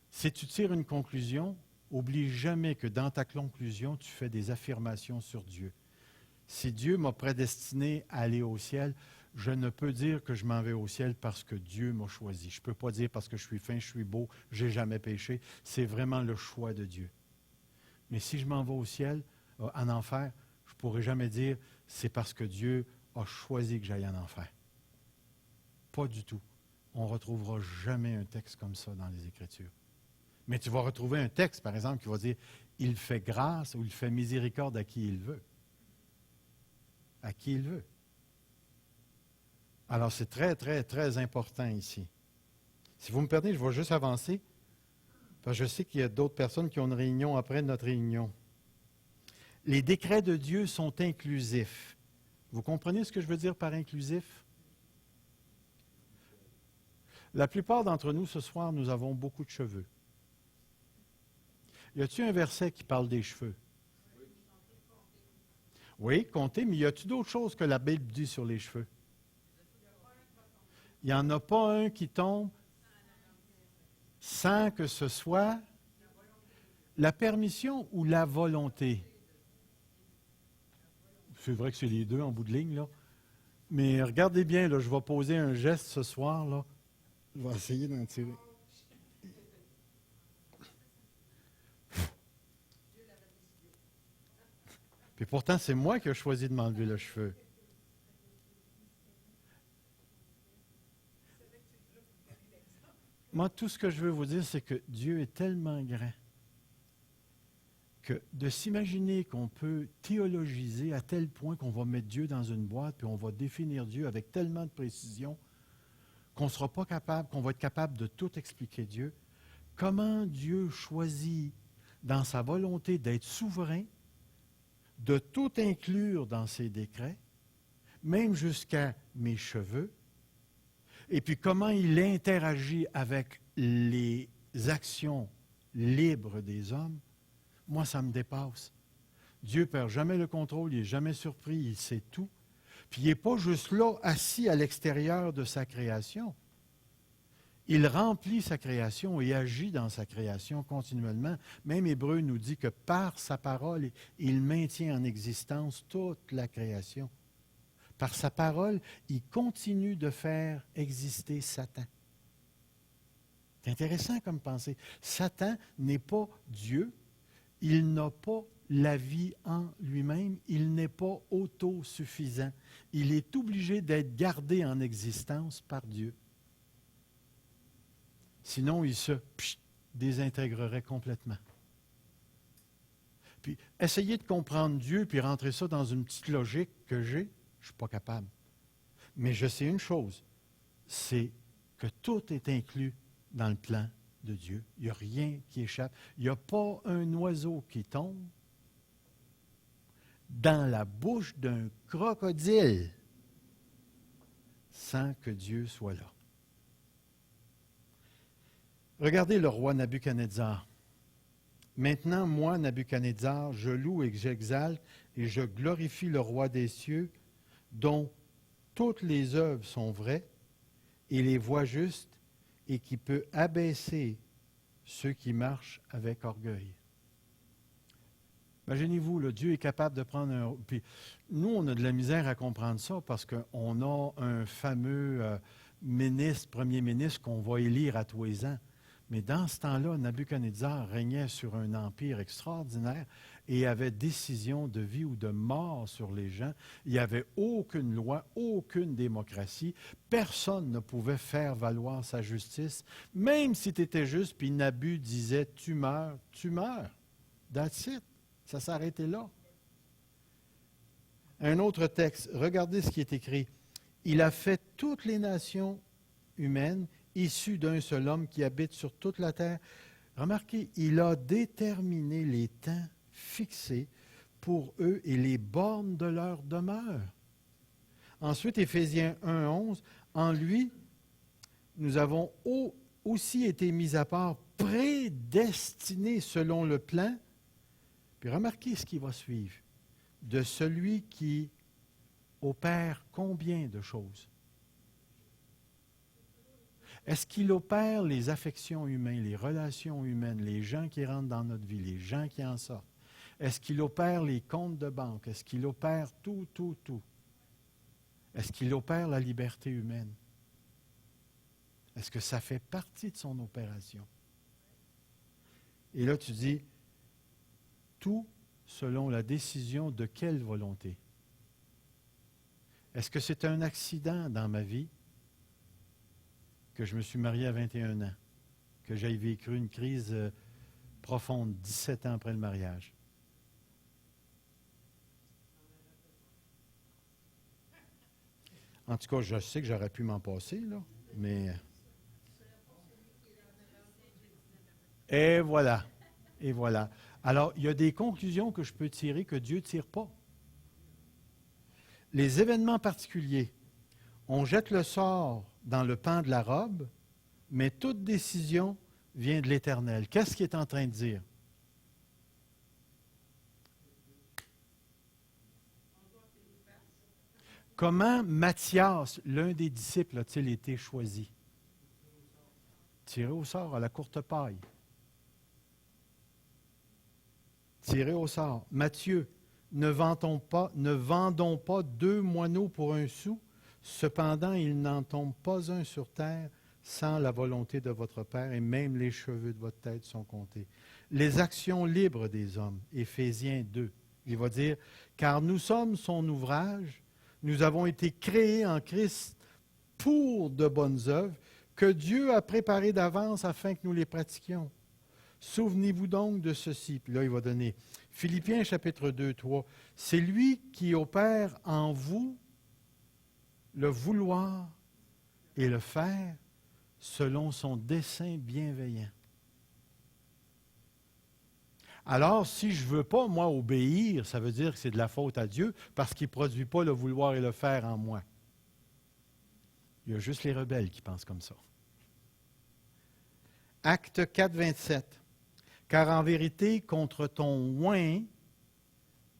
Si tu tires une conclusion, oublie jamais que dans ta conclusion, tu fais des affirmations sur Dieu. Si Dieu m'a prédestiné à aller au ciel, je ne peux dire que je m'en vais au ciel parce que Dieu m'a choisi. Je ne peux pas dire parce que je suis fin, je suis beau, je n'ai jamais péché. C'est vraiment le choix de Dieu. Mais si je m'en vais au ciel, en enfer, je ne pourrai jamais dire c'est parce que Dieu a choisi que j'aille en enfer. Pas du tout. On ne retrouvera jamais un texte comme ça dans les Écritures. Mais tu vas retrouver un texte, par exemple, qui va dire « Il fait grâce » ou « Il fait miséricorde à qui il veut ». À qui il veut. Alors, c'est très, très, très important ici. Si vous me permettez, je vais juste avancer, parce que je sais qu'il y a d'autres personnes qui ont une réunion après notre réunion. Les décrets de Dieu sont inclusifs. Vous comprenez ce que je veux dire par inclusif? La plupart d'entre nous, ce soir, nous avons beaucoup de cheveux. Y a-t-il un verset qui parle des cheveux? Oui, compter, mais y a-t-il d'autres choses que la Bible dit sur les cheveux? Il n'y en a pas un qui tombe sans que ce soit la permission ou la volonté. C'est vrai que c'est les deux en bout de ligne, là. Mais regardez bien, là, je vais poser un geste ce soir, là. Je vais essayer d'en tirer. Puis pourtant, c'est moi qui ai choisi de m'enlever le cheveu. Moi, tout ce que je veux vous dire, c'est que Dieu est tellement grand que de s'imaginer qu'on peut théologiser à tel point qu'on va mettre Dieu dans une boîte, puis on va définir Dieu avec tellement de précision qu'on ne sera pas capable, qu'on va être capable de tout expliquer Dieu. Comment Dieu choisit dans sa volonté d'être souverain, de tout inclure dans ses décrets, même jusqu'à mes cheveux, et puis comment il interagit avec les actions libres des hommes, moi, ça me dépasse. Dieu ne perd jamais le contrôle, il n'est jamais surpris, il sait tout. Puis il n'est pas juste là, assis à l'extérieur de sa création. Il remplit sa création et agit dans sa création continuellement. Même Hébreu nous dit que par sa parole, il maintient en existence toute la création. Par sa parole, il continue de faire exister Satan. C'est intéressant comme pensée. Satan n'est pas Dieu. Il n'a pas la vie en lui-même. Il n'est pas autosuffisant. Il est obligé d'être gardé en existence par Dieu. Sinon, il se désintégrerait complètement. Puis, essayer de comprendre Dieu puis rentrer ça dans une petite logique que j'ai, je ne suis pas capable. Mais je sais une chose, c'est que tout est inclus dans le plan de Dieu. Il n'y a rien qui échappe. Il n'y a pas un oiseau qui tombe dans la bouche d'un crocodile sans que Dieu soit là. Regardez le roi Nabuchodonosor. Maintenant, moi, Nabuchodonosor, je loue et j'exalte et je glorifie le roi des cieux, dont toutes les œuvres sont vraies et les voies justes, et qui peut abaisser ceux qui marchent avec orgueil. Imaginez-vous, le Dieu est capable de prendre un... Puis nous, on a de la misère à comprendre ça parce qu'on a un fameux ministre, premier ministre qu'on va élire à tous les ans. Mais dans ce temps-là, Nabuchodonosor régnait sur un empire extraordinaire et avait décision de vie ou de mort sur les gens. Il n'y avait aucune loi, aucune démocratie. Personne ne pouvait faire valoir sa justice. Même si tu étais juste, puis Nabu disait « tu meurs ». That's it. Ça s'arrêtait là. Un autre texte, regardez ce qui est écrit. Il a fait toutes les nations humaines issu d'un seul homme qui habite sur toute la terre. Remarquez, il a déterminé les temps fixés pour eux et les bornes de leur demeure. Ensuite, Éphésiens 1:11, en lui, nous avons aussi été mis à part, prédestinés selon le plan. Puis remarquez ce qui va suivre. De celui qui opère combien de choses? Est-ce qu'il opère les affections humaines, les relations humaines, les gens qui rentrent dans notre vie, les gens qui en sortent? Est-ce qu'il opère les comptes de banque? Est-ce qu'il opère tout? Est-ce qu'il opère la liberté humaine? Est-ce que ça fait partie de son opération? Et là, tu dis, tout selon la décision de quelle volonté? Est-ce que c'est un accident dans ma vie que je me suis marié à 21 ans, que j'ai vécu une crise profonde 17 ans après le mariage? En tout cas, je sais que j'aurais pu m'en passer, là, mais... Et voilà. Et voilà. Alors, il y a des conclusions que je peux tirer que Dieu ne tire pas. Les événements particuliers, on jette le sort dans le pan de la robe, mais toute décision vient de l'Éternel. Qu'est-ce qu'il est en train de dire? Comment Matthias, l'un des disciples, a-t-il été choisi? Tiré au sort à la courte paille. Tiré au sort. Matthieu, ne vendons pas 2 moineaux pour un sou. Cependant, il n'en tombe pas un sur terre sans la volonté de votre Père, et même les cheveux de votre tête sont comptés. Les actions libres des hommes, Éphésiens 2, il va dire, car nous sommes son ouvrage, nous avons été créés en Christ pour de bonnes œuvres que Dieu a préparées d'avance afin que nous les pratiquions. Souvenez-vous donc de ceci. Puis là, il va donner Philippiens chapitre 2, 3. C'est lui qui opère en vous le vouloir et le faire selon son dessein bienveillant. Alors, si je ne veux pas, moi, obéir, ça veut dire que c'est de la faute à Dieu parce qu'il ne produit pas le vouloir et le faire en moi. Il y a juste les rebelles qui pensent comme ça. Acte 4, 27. Car en vérité, contre ton oint,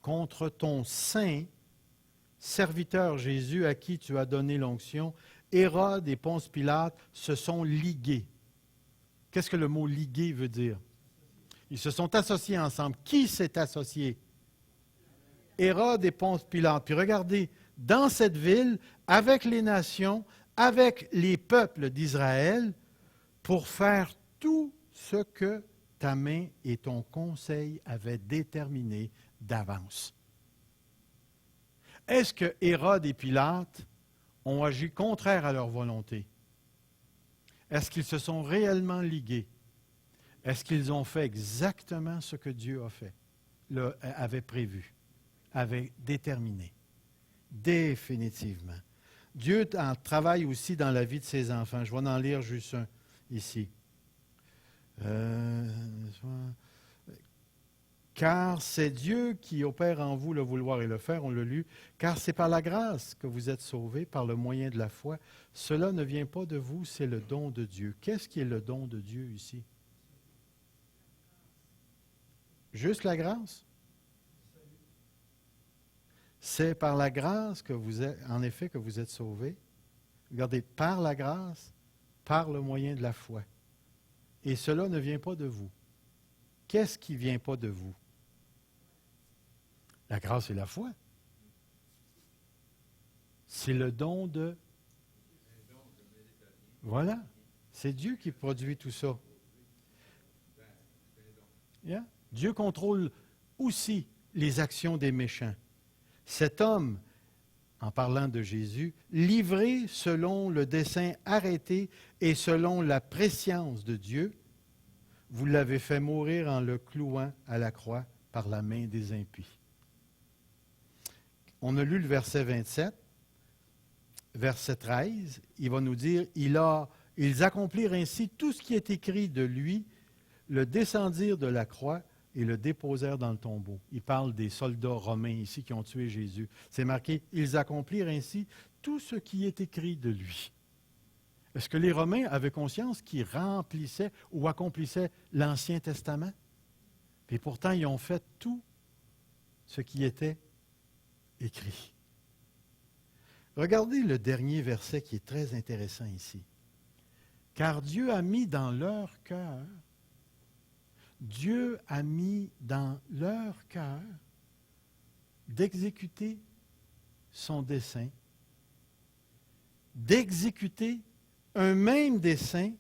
contre ton saint, serviteur Jésus, à qui tu as donné l'onction, Hérode et Ponce Pilate se sont ligués. Qu'est-ce que le mot « liguer » veut dire? Ils se sont associés ensemble. Qui s'est associé? Hérode et Ponce Pilate. Puis regardez, dans cette ville, avec les nations, avec les peuples d'Israël, pour faire tout ce que ta main et ton conseil avaient déterminé d'avance. Est-ce que Hérode et Pilate ont agi contraire à leur volonté? Est-ce qu'ils se sont réellement ligués? Est-ce qu'ils ont fait exactement ce que Dieu a fait, avait prévu, avait déterminé? Définitivement. Dieu travaille aussi dans la vie de ses enfants. Je vais en lire juste un Car c'est Dieu qui opère en vous le vouloir et le faire, on l'a lu, car c'est par la grâce que vous êtes sauvés, par le moyen de la foi. Cela ne vient pas de vous, c'est le don de Dieu. Qu'est-ce qui est le don de Dieu ici? Juste la grâce? C'est par la grâce que vous êtes, en effet, que vous êtes sauvés. Regardez, par la grâce, par le moyen de la foi. Et cela ne vient pas de vous. Qu'est-ce qui ne vient pas de vous? La grâce et la foi. C'est le don de... Voilà. C'est Dieu qui produit tout ça. Yeah. Dieu contrôle aussi les actions des méchants. Cet homme, en parlant de Jésus, livré selon le dessein arrêté et selon la prescience de Dieu, vous l'avez fait mourir en le clouant à la croix par la main des impies. On a lu le verset 27, verset 13, il va nous dire, ils accomplirent ainsi tout ce qui est écrit de lui, le descendirent de la croix et le déposèrent dans le tombeau. Il parle des soldats romains ici qui ont tué Jésus. C'est marqué, ils accomplirent ainsi tout ce qui est écrit de lui. Est-ce que les Romains avaient conscience qu'ils remplissaient ou accomplissaient l'Ancien Testament? Et pourtant, ils ont fait tout ce qui était écrit. Regardez le dernier verset qui est très intéressant ici. Car Dieu a mis dans leur cœur, d'exécuter son dessein, d'exécuter un même dessein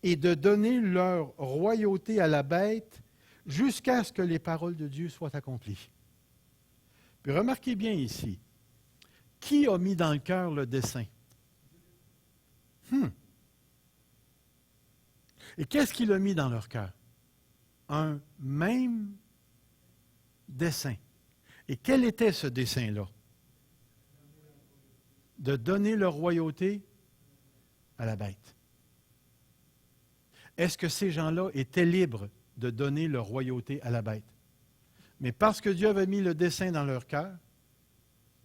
et de donner leur royauté à la bête jusqu'à ce que les paroles de Dieu soient accomplies. Puis remarquez bien ici, qui a mis dans le cœur le dessein? Et qu'est-ce qu'il a mis dans leur cœur? Un même dessein. Et quel était ce dessein-là? De donner leur royauté à la bête. Est-ce que ces gens-là étaient libres de donner leur royauté à la bête? Mais parce que Dieu avait mis le dessein dans leur cœur,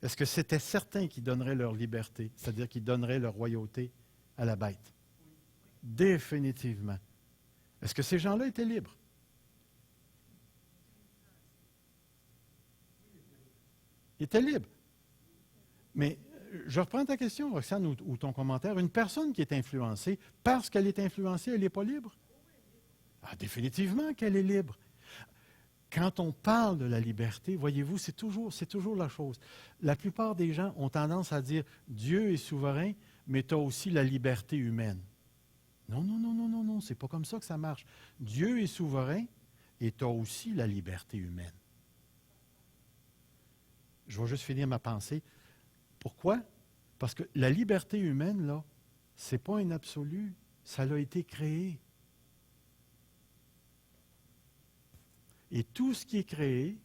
est-ce que c'était certain qu'ils donneraient leur liberté, c'est-à-dire qu'ils donneraient leur royauté à la bête? Définitivement. Est-ce que ces gens-là étaient libres? Ils étaient libres. Mais je reprends ta question, Roxane, ou ton commentaire. Une personne qui est influencée, parce qu'elle est influencée, elle n'est pas libre? Ah, définitivement qu'elle est libre. Quand on parle de la liberté, voyez-vous, c'est toujours la chose. La plupart des gens ont tendance à dire Dieu est souverain, mais tu as aussi la liberté humaine. Non, c'est pas comme ça que ça marche. Dieu est souverain et tu as aussi la liberté humaine. Je vais juste finir ma pensée. Pourquoi? Parce que la liberté humaine, là, ce n'est pas un absolu, ça a été créé. Et tout ce qui est créé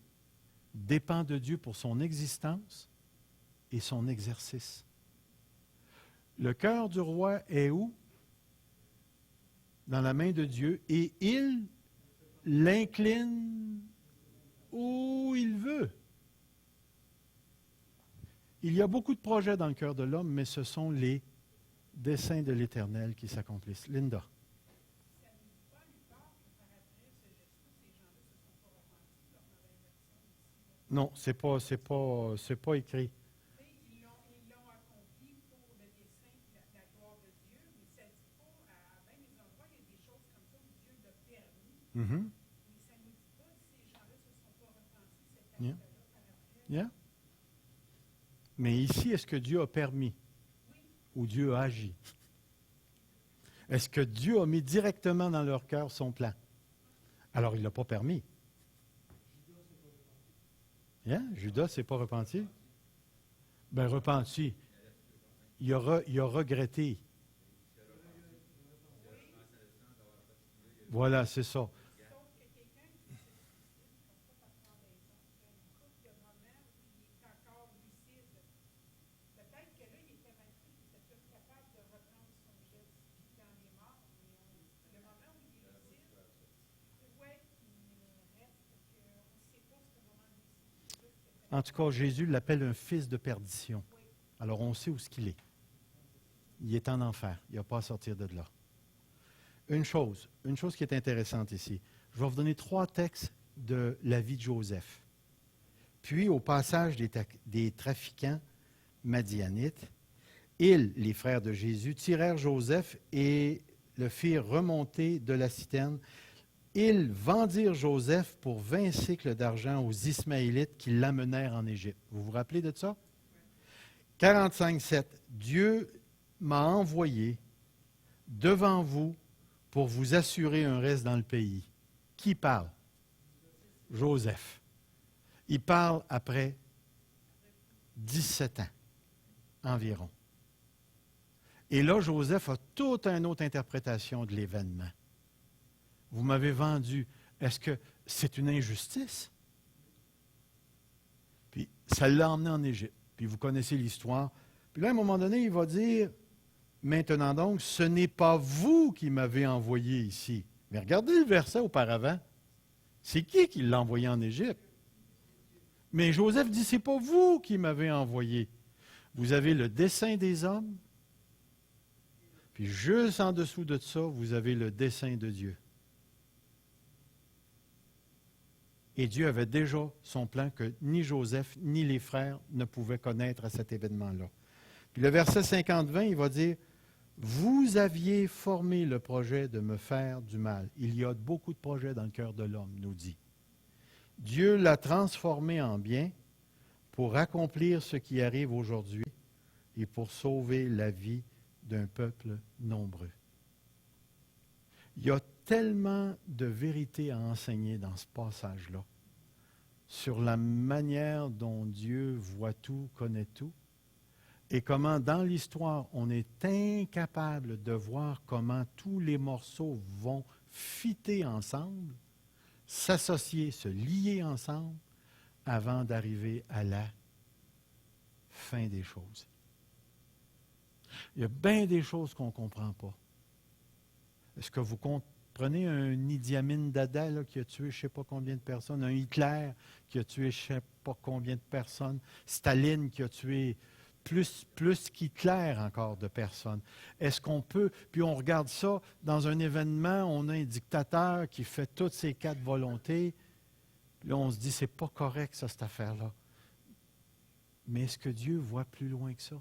dépend de Dieu pour son existence et son exercice. Le cœur du roi est où? Dans la main de Dieu, et il l'incline où il veut. Il y a beaucoup de projets dans le cœur de l'homme, mais ce sont les desseins de l'Éternel qui s'accomplissent. Linda. Non, c'est pas écrit. Ils l'ont accompli pour le dessein et la gloire de Dieu, mais ça ne dit pas, à bien des endroits, il y a des choses comme ça où Dieu l'a permis, Mm-hmm. mais ça ne nous dit pas si ces gens-là ne se sont pas repentis cet Yeah. acte-là par après. Yeah. Mais ici, est-ce que Dieu a permis ou Dieu a agi? Est-ce que Dieu a mis directement dans leur cœur son plan? Alors, il ne l'a pas permis. Yeah? Judas ne s'est pas repenti? Ben, repenti. Il a regretté. Voilà, c'est ça. Sauf que quelqu'un qui se suicide, comme ça, par pendaison, il y a une couple de moments où il est encore lucide. Peut-être que là, il était mal pris, il était plus capable de reprendre son geste puis dans les morts, mais le moment où il est lucide, ouais, il reste qu'on En tout cas, Jésus l'appelle un fils de perdition. Alors, on sait où ce qu'il est. Il est en enfer. Il n'a pas à sortir de là. Une chose qui est intéressante ici. Je vais vous donner 3 textes de la vie de Joseph. Puis, au passage des trafiquants madianites, ils, les frères de Jésus, tirèrent Joseph et le firent remonter de la citerne. Ils vendirent Joseph pour 20 cycles d'argent aux Ismaélites qui l'amenèrent en Égypte. Vous vous rappelez de ça? 45,7. Dieu m'a envoyé devant vous pour vous assurer un reste dans le pays. Qui parle? Joseph. Il parle après 17 ans environ. Et là, Joseph a toute une autre interprétation de l'événement. Vous m'avez vendu. Est-ce que c'est une injustice? Puis ça l'a emmené en Égypte. Puis vous connaissez l'histoire. Puis là, à un moment donné, il va dire, maintenant donc, ce n'est pas vous qui m'avez envoyé ici. Mais regardez le verset auparavant. C'est qui l'a envoyé en Égypte? Mais Joseph dit, c'est pas vous qui m'avez envoyé. Vous avez le dessein des hommes. Puis juste en dessous de ça, vous avez le dessein de Dieu. Et Dieu avait déjà son plan que ni Joseph ni les frères ne pouvaient connaître à cet événement-là. Puis le verset 50-20, il va dire, « Vous aviez formé le projet de me faire du mal. » Il y a beaucoup de projets dans le cœur de l'homme, nous dit. Dieu l'a transformé en bien pour accomplir ce qui arrive aujourd'hui et pour sauver la vie d'un peuple nombreux. Il y a tellement de vérité à enseigner dans ce passage-là sur la manière dont Dieu voit tout, connaît tout, et comment dans l'histoire, on est incapable de voir comment tous les morceaux vont fitter ensemble, s'associer, se lier ensemble, avant d'arriver à la fin des choses. Il y a bien des choses qu'on ne comprend pas. Est-ce que vous comprenez un Idi Amin Dada là, qui a tué je ne sais pas combien de personnes, un Hitler qui a tué je ne sais pas combien de personnes, Staline qui a tué plus qu'Hitler encore de personnes. Est-ce qu'on peut, puis on regarde ça, dans un événement, on a un dictateur qui fait toutes ses 4 volontés, là on se dit, c'est pas correct ça, cette affaire-là. Mais est-ce que Dieu voit plus loin que ça?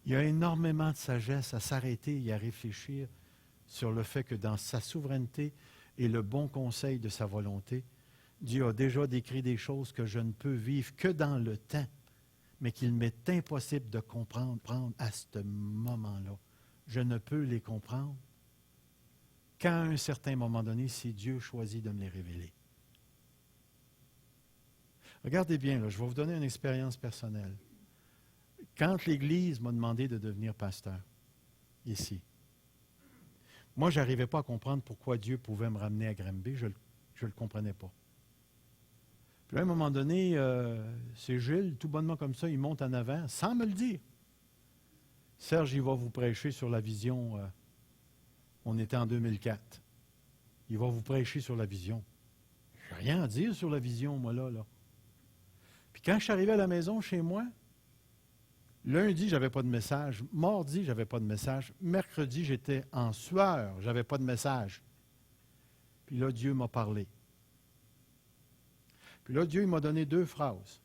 Il y a énormément de sagesse à s'arrêter et à réfléchir sur le fait que dans sa souveraineté et le bon conseil de sa volonté, Dieu a déjà décrit des choses que je ne peux vivre que dans le temps, mais qu'il m'est impossible de comprendre à ce moment-là. Je ne peux les comprendre qu'à un certain moment donné, si Dieu choisit de me les révéler. Regardez bien, là, je vais vous donner une expérience personnelle. Quand l'Église m'a demandé de devenir pasteur, ici, moi, je n'arrivais pas à comprendre pourquoi Dieu pouvait me ramener à Granby. Je ne le comprenais pas. Puis à un moment donné, c'est Gilles, tout bonnement comme ça, il monte en avant, sans me le dire. Serge, il va vous prêcher sur la vision. On était en 2004. Il va vous prêcher sur la vision. Je n'ai rien à dire sur la vision, moi, là. Puis quand je suis arrivé à la maison, chez moi, lundi, je n'avais pas de message. Mardi, je n'avais pas de message. Mercredi, j'étais en sueur. Je n'avais pas de message. Puis là, Dieu m'a parlé. Puis là, Dieu il m'a donné 2 phrases.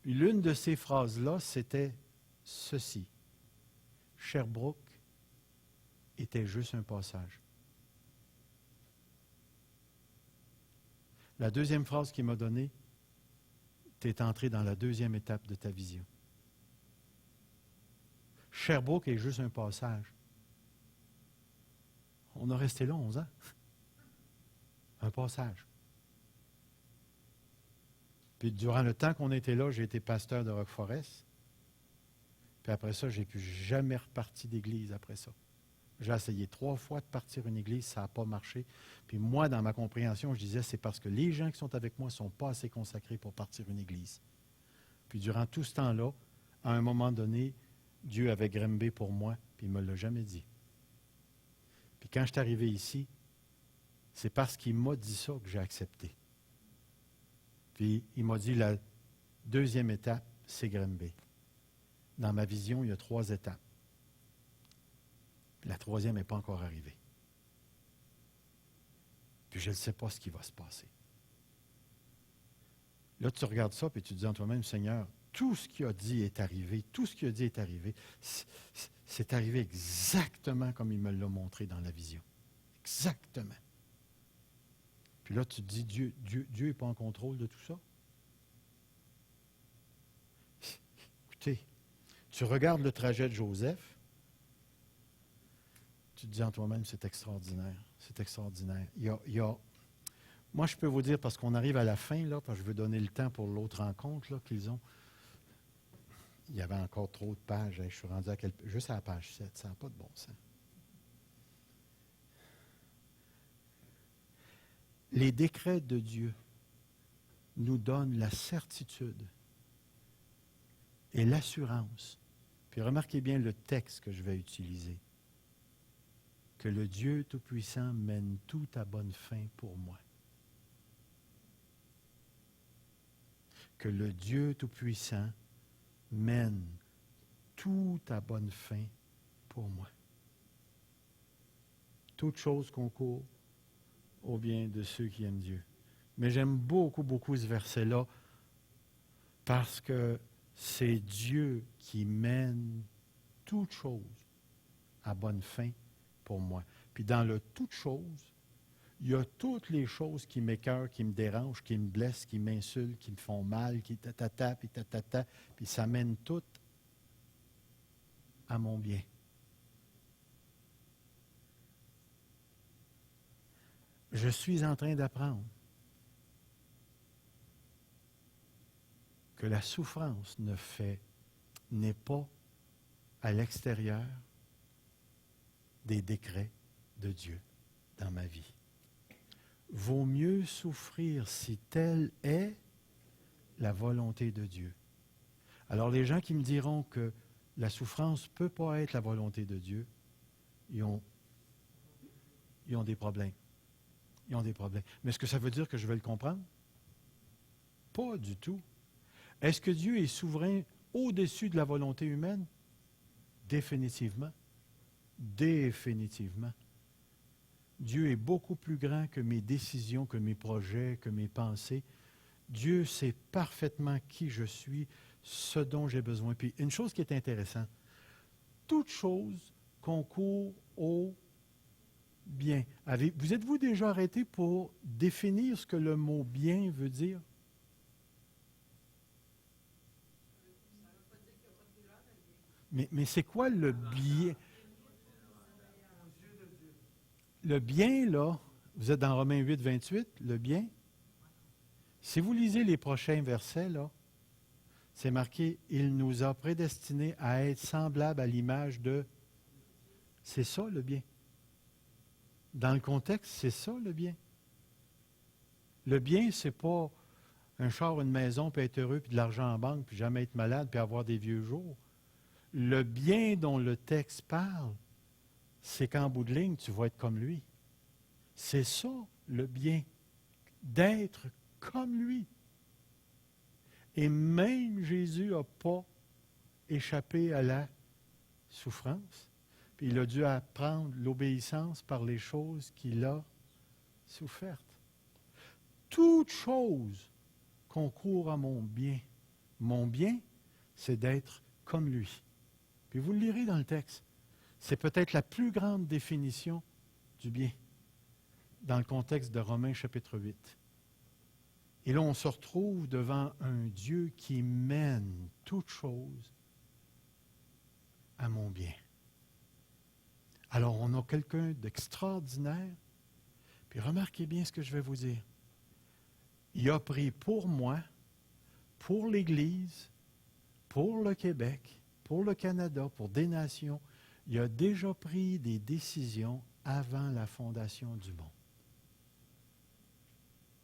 Puis l'une de ces phrases-là, c'était ceci. Sherbrooke était juste un passage. La deuxième phrase qu'il m'a donnée, tu es entré dans la 2e étape de ta vision. Sherbrooke est juste un passage. On a resté là 11 ans. Un passage. Puis durant le temps qu'on était là, j'ai été pasteur de Rock Forest. Puis après ça, je n'ai plus jamais reparti d'église après ça. J'ai essayé 3 fois de partir une église, ça n'a pas marché. Puis moi, dans ma compréhension, je disais, c'est parce que les gens qui sont avec moi ne sont pas assez consacrés pour partir une église. Puis durant tout ce temps-là, à un moment donné, Dieu avait Granby pour moi, puis il ne me l'a jamais dit. Puis quand je suis arrivé ici, C'est parce qu'il m'a dit ça que j'ai accepté. Puis il m'a dit, la deuxième étape, c'est Grimby. Dans ma vision, il y a 3 étapes. Puis la troisième n'est pas encore arrivée. Puis je ne sais pas ce qui va se passer. Là, tu regardes ça, puis tu te dis en toi-même, Seigneur, tout ce qu'il a dit est arrivé. Tout ce qu'il a dit est arrivé. C'est arrivé exactement comme il me l'a montré dans la vision. Exactement. Puis là, tu te dis, Dieu n'est pas en contrôle de tout ça. Écoutez, tu regardes le trajet de Joseph, tu te dis en toi-même, c'est extraordinaire. C'est extraordinaire. Moi, je peux vous dire, parce qu'on arrive à la fin, là, parce que je veux donner le temps pour l'autre rencontre là, qu'ils ont. Il y avait encore trop de pages. Je suis rendu juste à la page 7. Ça n'a pas de bon sens. Les décrets de Dieu nous donnent la certitude et l'assurance. Puis remarquez bien le texte que je vais utiliser. Que le Dieu Tout-Puissant mène tout à bonne fin pour moi. Que le Dieu Tout-Puissant mène tout à bonne fin pour moi. Toute chose concourt au bien de ceux qui aiment Dieu. Mais j'aime beaucoup, beaucoup ce verset-là parce que c'est Dieu qui mène toute chose à bonne fin pour moi. Puis dans le toute chose, il y a toutes les choses qui m'écœurent, qui me dérangent, qui me blessent, qui m'insultent, qui me font mal, qui tatata, puis ça mène tout à mon bien. Je suis en train d'apprendre que la souffrance n'est pas à l'extérieur des décrets de Dieu dans ma vie. Vaut mieux souffrir si telle est la volonté de Dieu. Alors les gens qui me diront que la souffrance ne peut pas être la volonté de Dieu, ils ont des problèmes. Ils ont des problèmes. Mais est-ce que ça veut dire que je vais le comprendre? Pas du tout. Est-ce que Dieu est souverain au-dessus de la volonté humaine? Définitivement. Définitivement. Dieu est beaucoup plus grand que mes décisions, que mes projets, que mes pensées. Dieu sait parfaitement qui je suis, ce dont j'ai besoin. Puis une chose qui est intéressante, toute chose concourt au bien. Vous êtes-vous déjà arrêté pour définir ce que le mot bien veut dire? Mais c'est quoi le bien? Le bien, là, vous êtes dans Romains 8, 28, le bien. Si vous lisez les prochains versets, là, c'est marqué, il nous a prédestinés à être semblables à l'image de... C'est ça le bien. Dans le contexte, c'est ça le bien. Le bien, c'est pas un char, une maison, puis être heureux, puis de l'argent en banque, puis jamais être malade, puis avoir des vieux jours. Le bien dont le texte parle, c'est qu'en bout de ligne, tu vas être comme lui. C'est ça, le bien, d'être comme lui. Et même Jésus n'a pas échappé à la souffrance. Puis il a dû apprendre l'obéissance par les choses qu'il a souffertes. Toute chose concourt à mon bien. Mon bien, c'est d'être comme lui. Puis vous le lirez dans le texte. C'est peut-être la plus grande définition du bien dans le contexte de Romains chapitre 8. Et là, on se retrouve devant un Dieu qui mène toute chose à mon bien. Alors, on a quelqu'un d'extraordinaire. Puis remarquez bien ce que je vais vous dire. Il a pris pour moi, pour l'Église, pour le Québec, pour le Canada, pour des nations, il a déjà pris des décisions avant la fondation du monde.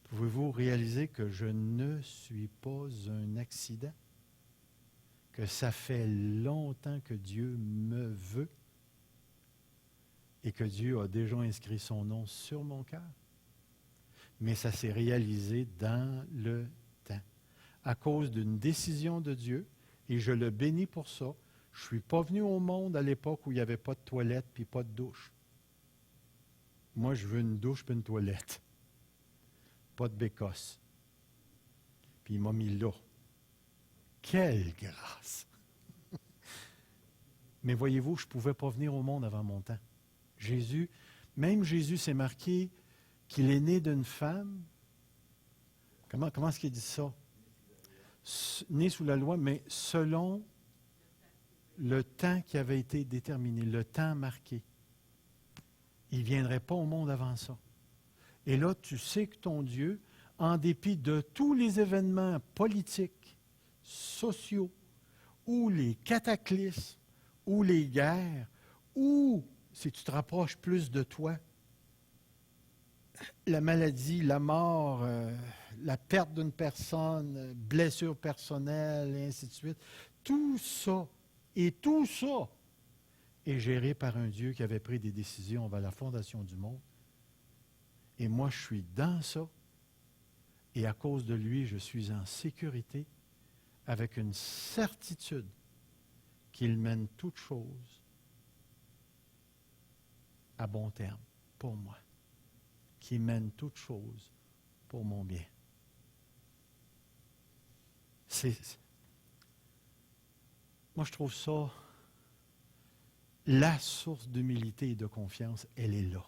Pouvez-vous réaliser que je ne suis pas un accident? Que ça fait longtemps que Dieu me veut et que Dieu a déjà inscrit son nom sur mon cœur? mais ça s'est réalisé dans le temps. À cause d'une décision de Dieu, et je le bénis pour ça. Je ne suis pas venu au monde à l'époque où il n'y avait pas de toilette puis pas de douche. Moi, je veux une douche puis une toilette. Pas de bécosse. Puis il m'a mis là. Quelle grâce! Mais voyez-vous, je ne pouvais pas venir au monde avant mon temps. Même Jésus s'est marqué qu'il est né d'une femme. Comment est-ce qu'il dit ça? Né sous la loi, mais selon le temps qui avait été déterminé, le temps marqué. Il ne viendrait pas au monde avant ça. Et là, tu sais que ton Dieu, en dépit de tous les événements politiques, sociaux, ou les cataclysmes, ou les guerres, ou, si tu te rapproches plus de toi, la maladie, la mort, la perte d'une personne, blessure personnelle, et ainsi de suite, tout ça est géré par un Dieu qui avait pris des décisions avant la fondation du monde. Et moi, je suis dans ça. Et à cause de lui, je suis en sécurité avec une certitude qu'il mène toutes choses à bon terme pour moi. Qu'il mène toutes choses pour mon bien. Moi, je trouve ça, la source d'humilité et de confiance, elle est là.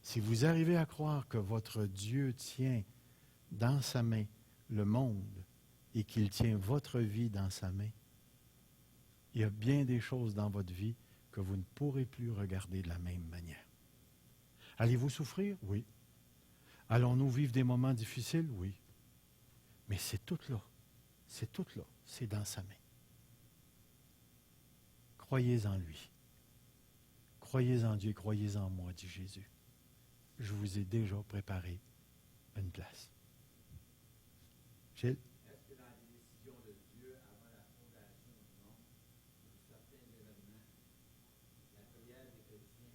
Si vous arrivez à croire que votre Dieu tient dans sa main le monde et qu'il tient votre vie dans sa main, il y a bien des choses dans votre vie que vous ne pourrez plus regarder de la même manière. Allez-vous souffrir? Oui. Allons-nous vivre des moments difficiles? Oui. Mais c'est tout là. C'est tout là. C'est dans sa main. Croyez en lui. Croyez en Dieu, croyez en moi, dit Jésus. Je vous ai déjà préparé une place. Gilles? Est-ce que dans les décisions de Dieu avant la fondation du monde, pour certains événements, la prière des chrétiens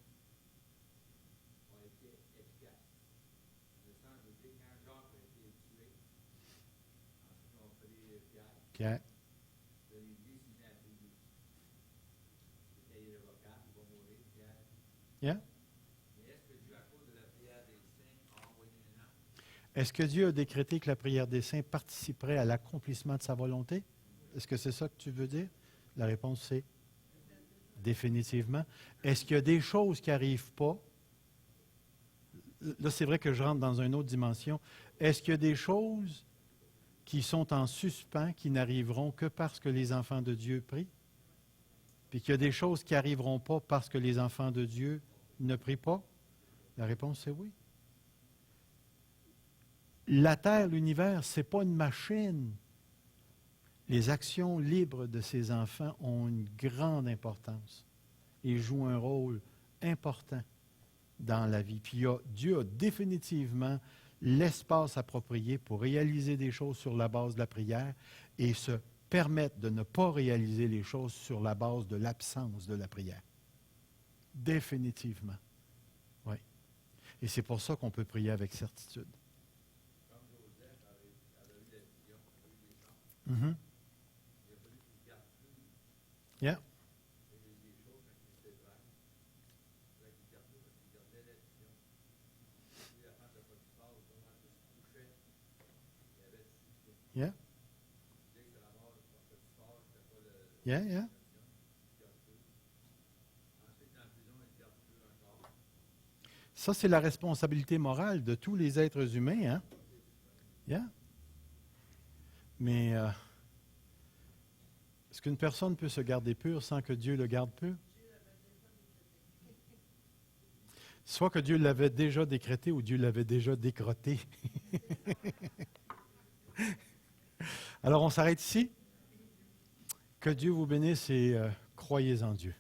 a été efficace? Le sens de dire, quand Jacques a été tué, ensuite on fait les pierres, de l'Église s'est mis à prier. C'était irrévocable, il va mourir, Pierre. Yeah. Mais est-ce que Dieu, à cause de la prière des saints, a envoyé un ange? Est-ce que Dieu a décrété que la prière des saints participerait à l'accomplissement de sa volonté? Est-ce que c'est ça que tu veux dire? La réponse c'est définitivement. Est-ce qu'il y a des choses qui n'arrivent pas? Là, c'est vrai que je rentre dans une autre dimension. Est-ce qu'il y a des choses qui sont en suspens, qui n'arriveront que parce que les enfants de Dieu prient? Puis qu'il y a des choses qui n'arriveront pas parce que les enfants de Dieu ne prient pas? La réponse c'est oui. La Terre, l'univers, ce n'est pas une machine. Les actions libres de ces enfants ont une grande importance et jouent un rôle important dans la vie. Puis Dieu a définitivement l'espace approprié pour réaliser des choses sur la base de la prière et se permettre de ne pas réaliser les choses sur la base de l'absence de la prière. Définitivement. Oui. Et c'est pour ça qu'on peut prier avec certitude. Comme Joseph avait eu la vision, avait eu des chances. Mm-hmm. Il a fallu qu'il garde plus. Yeah. Il y a des choses quand il était vrai. Il fallait qu'il garde plus parce qu'il gardait la vision. Puis la femme de Potiphar, comment elle se couchait, il y avait du succès. Yeah. Il disait que c'est la mort de Potiphar, c'était pas le. Yeah, yeah. Il garde plus. Ensuite, dans la prison, il garde plus encore. Ça, c'est la responsabilité morale de tous les êtres humains. Hein? Yeah. Mais est-ce qu'une personne peut se garder pure sans que Dieu le garde pur? Soit que Dieu l'avait déjà décrété ou Dieu l'avait déjà décroté. Alors, on s'arrête ici. Que Dieu vous bénisse et croyez en Dieu.